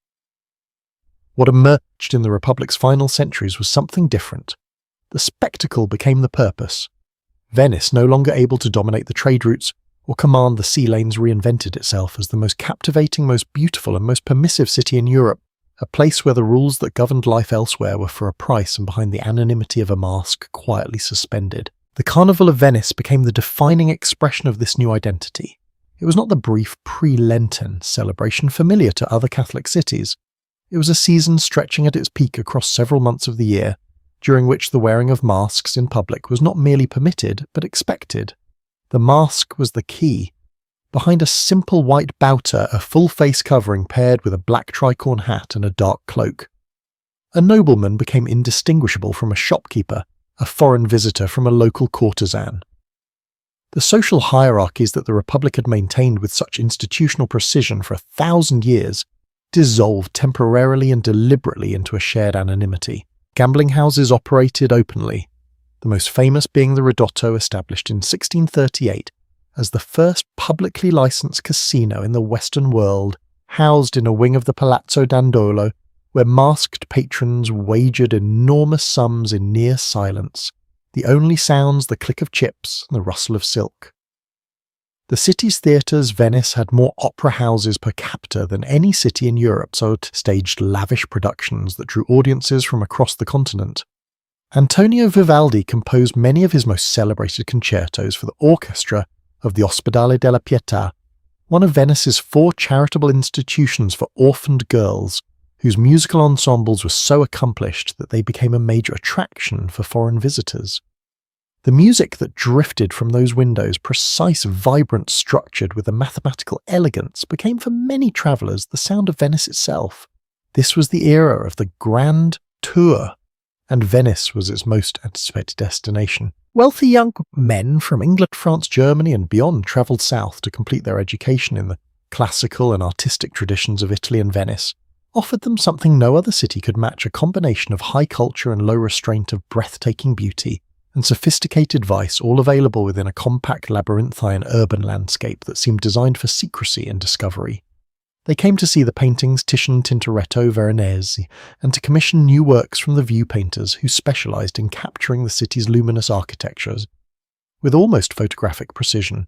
What emerged in the Republic's final centuries was something different. The spectacle became the purpose. Venice, no longer able to dominate the trade routes or command the sea lanes, reinvented itself as the most captivating, most beautiful and most permissive city in Europe, a place where the rules that governed life elsewhere were for a price and behind the anonymity of a mask quietly suspended. The Carnival of Venice became the defining expression of this new identity. It was not the brief pre-Lenten celebration familiar to other Catholic cities. It was a season stretching at its peak across several months of the year, during which the wearing of masks in public was not merely permitted, but expected. The mask was the key. Behind a simple white bauta, a full face covering paired with a black tricorn hat and a dark cloak. A nobleman became indistinguishable from a shopkeeper, a foreign visitor from a local courtesan. The social hierarchies that the Republic had maintained with such institutional precision for 1,000 years dissolved temporarily and deliberately into a shared anonymity. Gambling houses operated openly, the most famous being the Ridotto, established in 1638 as the first publicly licensed casino in the Western world, housed in a wing of the Palazzo Dandolo, where masked patrons wagered enormous sums in near silence, the only sounds the click of chips and the rustle of silk. The city's theatres, Venice had more opera houses per capita than any city in Europe, so it staged lavish productions that drew audiences from across the continent. Antonio Vivaldi composed many of his most celebrated concertos for the orchestra of the Ospedale della Pietà, one of Venice's 4 charitable institutions for orphaned girls, whose musical ensembles were so accomplished that they became a major attraction for foreign visitors. The music that drifted from those windows, precise, vibrant, structured with a mathematical elegance, became for many travellers the sound of Venice itself. This was the era of the Grand Tour, and Venice was its most anticipated destination. Wealthy young men from England, France, Germany and beyond travelled south to complete their education in the classical and artistic traditions of Italy and Venice, offered them something no other city could match: a combination of high culture and low restraint, of breathtaking beauty and sophisticated vice, all available within a compact labyrinthine urban landscape that seemed designed for secrecy and discovery. They came to see the paintings Titian, Tintoretto, Veronese, and to commission new works from the view painters who specialised in capturing the city's luminous architectures with almost photographic precision.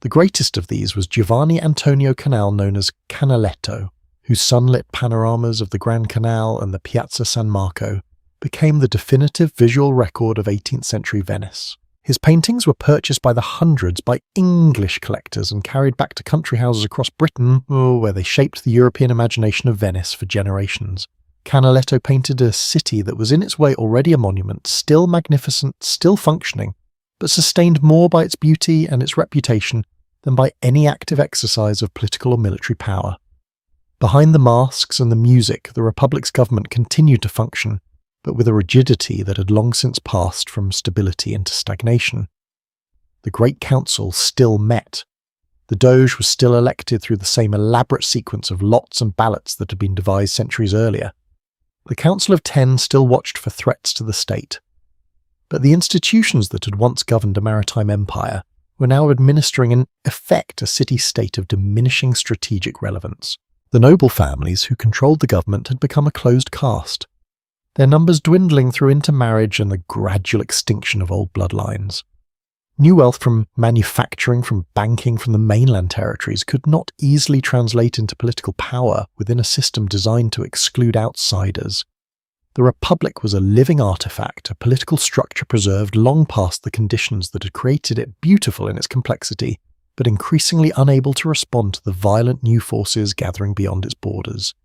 The greatest of these was Giovanni Antonio Canal, known as Canaletto, whose sunlit panoramas of the Grand Canal and the Piazza San Marco became the definitive visual record of 18th century Venice. His paintings were purchased by the hundreds by English collectors and carried back to country houses across Britain, where they shaped the European imagination of Venice for generations. Canaletto painted a city that was in its way already a monument, still magnificent, still functioning, but sustained more by its beauty and its reputation than by any active exercise of political or military power. Behind the masks and the music, the Republic's government continued to function, but with a rigidity that had long since passed from stability into stagnation. The Great Council still met. The Doge was still elected through the same elaborate sequence of lots and ballots that had been devised centuries earlier. The Council of Ten still watched for threats to the state. But the institutions that had once governed a maritime empire were now administering in effect a city-state of diminishing strategic relevance. The noble families who controlled the government had become a closed caste, their numbers dwindling through intermarriage and the gradual extinction of old bloodlines. New wealth from manufacturing, from banking, from the mainland territories could not easily translate into political power within a system designed to exclude outsiders. The Republic was a living artifact, a political structure preserved long past the conditions that had created it, beautiful in its complexity, but increasingly unable to respond to the violent new forces gathering beyond its borders.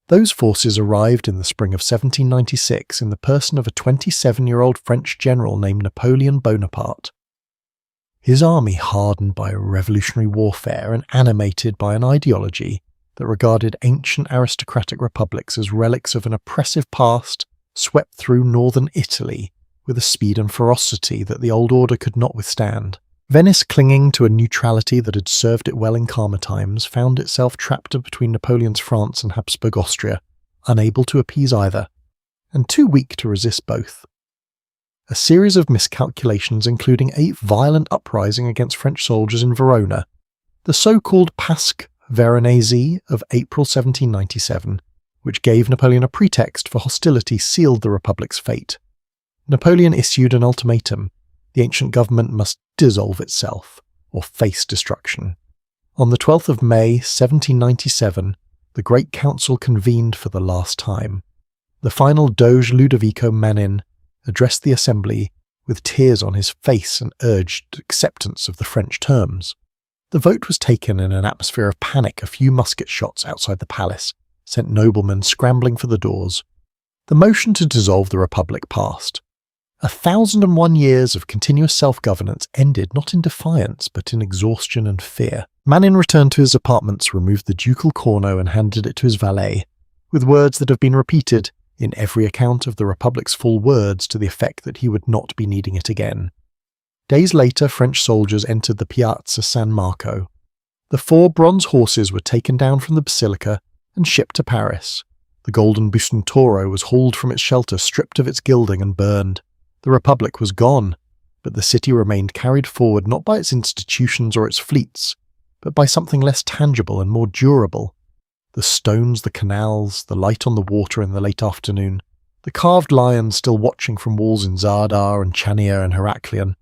Those forces arrived in the spring of 1796 in the person of a 27-year-old French general named Napoleon Bonaparte. His army, hardened by revolutionary warfare and animated by an ideology that regarded ancient aristocratic republics as relics of an oppressive past, swept through northern Italy with a speed and ferocity that the old order could not withstand. Venice, clinging to a neutrality that had served it well in calmer times, found itself trapped between Napoleon's France and Habsburg Austria, unable to appease either, and too weak to resist both. A series of miscalculations, including a violent uprising against French soldiers in Verona, the so-called Pasque Veronese of April 1797, which gave Napoleon a pretext for hostility, sealed the Republic's fate. Napoleon issued an ultimatum: the ancient government must dissolve itself, or face destruction. On the 12th of May, 1797, the Great Council convened for the last time. The final Doge Ludovico Manin addressed the assembly with tears on his face and urged acceptance of the French terms. The vote was taken in an atmosphere of panic. A few musket shots outside the palace sent noblemen scrambling for the doors. The motion to dissolve the Republic passed. 1,001 years of continuous self-governance ended not in defiance but in exhaustion and fear. Manin returned to his apartments, removed the ducal corno and handed it to his valet, with words that have been repeated in every account of the Republic's full words to the effect that he would not be needing it again. Days later, French soldiers entered the Piazza San Marco. The 4 bronze horses were taken down from the basilica and shipped to Paris. The golden Bucentoro was hauled from its shelter, stripped of its gilding and burned. The Republic was gone, but the city remained carried forward not by its institutions or its fleets, but by something less tangible and more durable. The stones, the canals, the light on the water in the late afternoon, the carved lions still watching from walls in Zadar and Chania and Heraklion,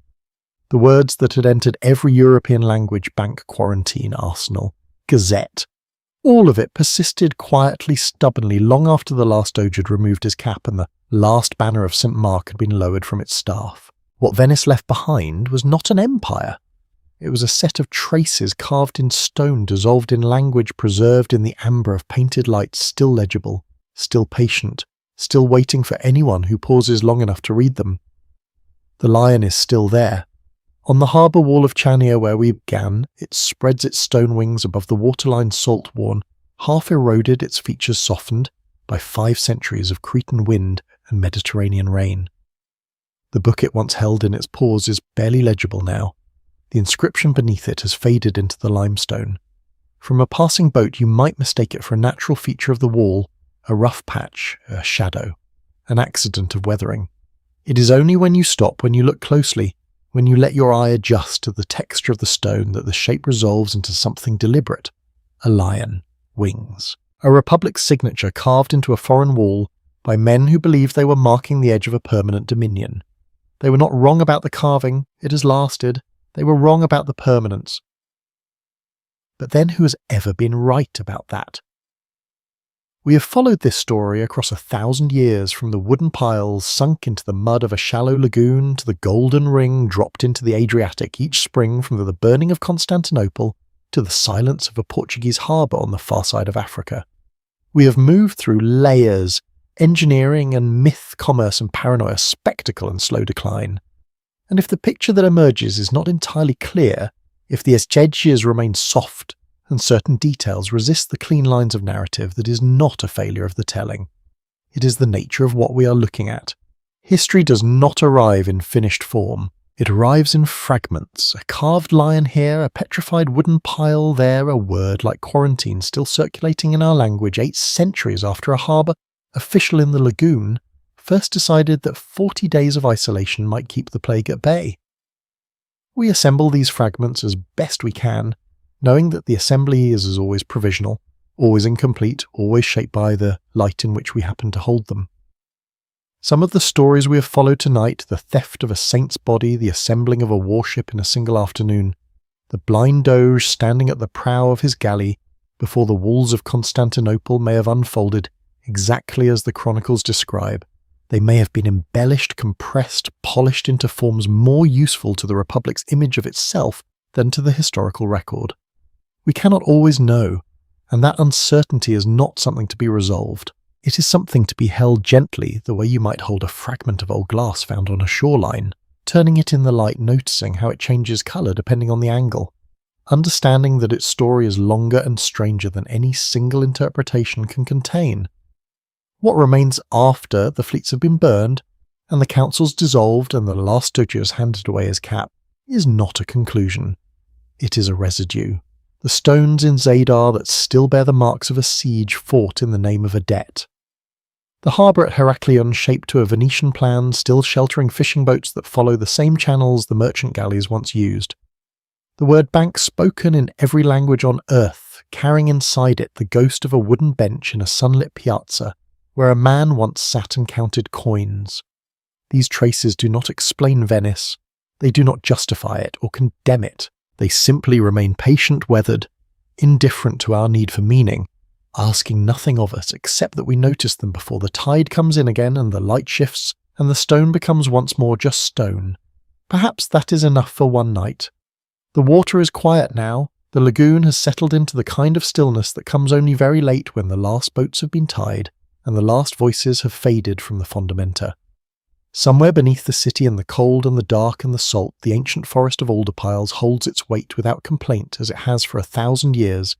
the words that had entered every European language: bank, quarantine, arsenal, gazette. All of it persisted quietly, stubbornly, long after the last Doge had removed his cap and the last banner of St. Mark had been lowered from its staff. What Venice left behind was not an empire. It was a set of traces carved in stone, dissolved in language, preserved in the amber of painted lights, still legible, still patient, still waiting for anyone who pauses long enough to read them. The lion is still there. On the harbour wall of Chania where we began, it spreads its stone wings above the waterline salt-worn, half eroded, its features softened by 5 centuries of Cretan wind and Mediterranean rain. The book it once held in its paws is barely legible now. The inscription beneath it has faded into the limestone. From a passing boat you might mistake it for a natural feature of the wall, a rough patch, a shadow, an accident of weathering. It is only when you stop, when you look closely, when you let your eye adjust to the texture of the stone that the shape resolves into something deliberate. A lion, wings. A republic's signature carved into a foreign wall by men who believed they were marking the edge of a permanent dominion. They were not wrong about the carving, it has lasted. They were wrong about the permanence. But then who has ever been right about that? We have followed this story across 1,000 years, from the wooden piles sunk into the mud of a shallow lagoon to the golden ring dropped into the Adriatic each spring from the burning of Constantinople to the silence of a Portuguese harbour on the far side of Africa. We have moved through layers, engineering and myth, commerce and paranoia, spectacle and slow decline. And if the picture that emerges is not entirely clear, if the edges remain soft and certain details resist the clean lines of narrative, that is not a failure of the telling. It is the nature of what we are looking at. History does not arrive in finished form. It arrives in fragments, a carved lion here, a petrified wooden pile there, a word like quarantine still circulating in our language 8 centuries after a harbour official in the lagoon first decided that 40 days of isolation might keep the plague at bay. We assemble these fragments as best we can, knowing that the assembly is as always provisional, always incomplete, always shaped by the light in which we happen to hold them. Some of the stories we have followed tonight, the theft of a saint's body, the assembling of a warship in a single afternoon, the blind doge standing at the prow of his galley before the walls of Constantinople may have unfolded exactly as the chronicles describe. They may have been embellished, compressed, polished into forms more useful to the Republic's image of itself than to the historical record. We cannot always know, and that uncertainty is not something to be resolved. It is something to be held gently, the way you might hold a fragment of old glass found on a shoreline, turning it in the light, noticing how it changes colour depending on the angle, understanding that its story is longer and stranger than any single interpretation can contain. What remains after the fleets have been burned, and the councils dissolved and the last doges handed away his cap, is not a conclusion. It is a residue. The stones in Zadar that still bear the marks of a siege fought in the name of a debt. The harbour at Heraklion shaped to a Venetian plan, still sheltering fishing boats that follow the same channels the merchant galleys once used. The word bank spoken in every language on earth, carrying inside it the ghost of a wooden bench in a sunlit piazza, where a man once sat and counted coins. These traces do not explain Venice. They do not justify it or condemn it. They simply remain patient, weathered, indifferent to our need for meaning, asking nothing of us except that we notice them before the tide comes in again and the light shifts and the stone becomes once more just stone. Perhaps that is enough for one night. The water is quiet now. The lagoon has settled into the kind of stillness that comes only very late when the last boats have been tied and the last voices have faded from the fondamenta. Somewhere beneath the city in the cold and the dark and the salt, the ancient forest of alder piles holds its weight without complaint, as it has for 1,000 years,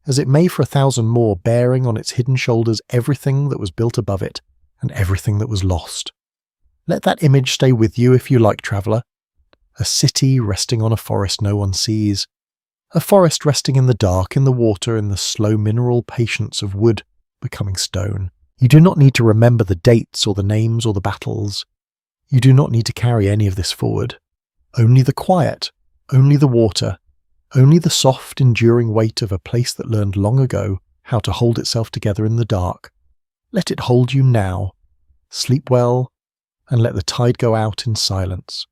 as it may for 1,000 more, bearing on its hidden shoulders everything that was built above it and everything that was lost. Let that image stay with you if you like, traveller. A city resting on a forest no one sees. A forest resting in the dark, in the water, in the slow mineral patience of wood becoming stone. You do not need to remember the dates or the names or the battles. You do not need to carry any of this forward. Only the quiet, only the water, only the soft, enduring weight of a place that learned long ago how to hold itself together in the dark. Let it hold you now. Sleep well, and let the tide go out in silence.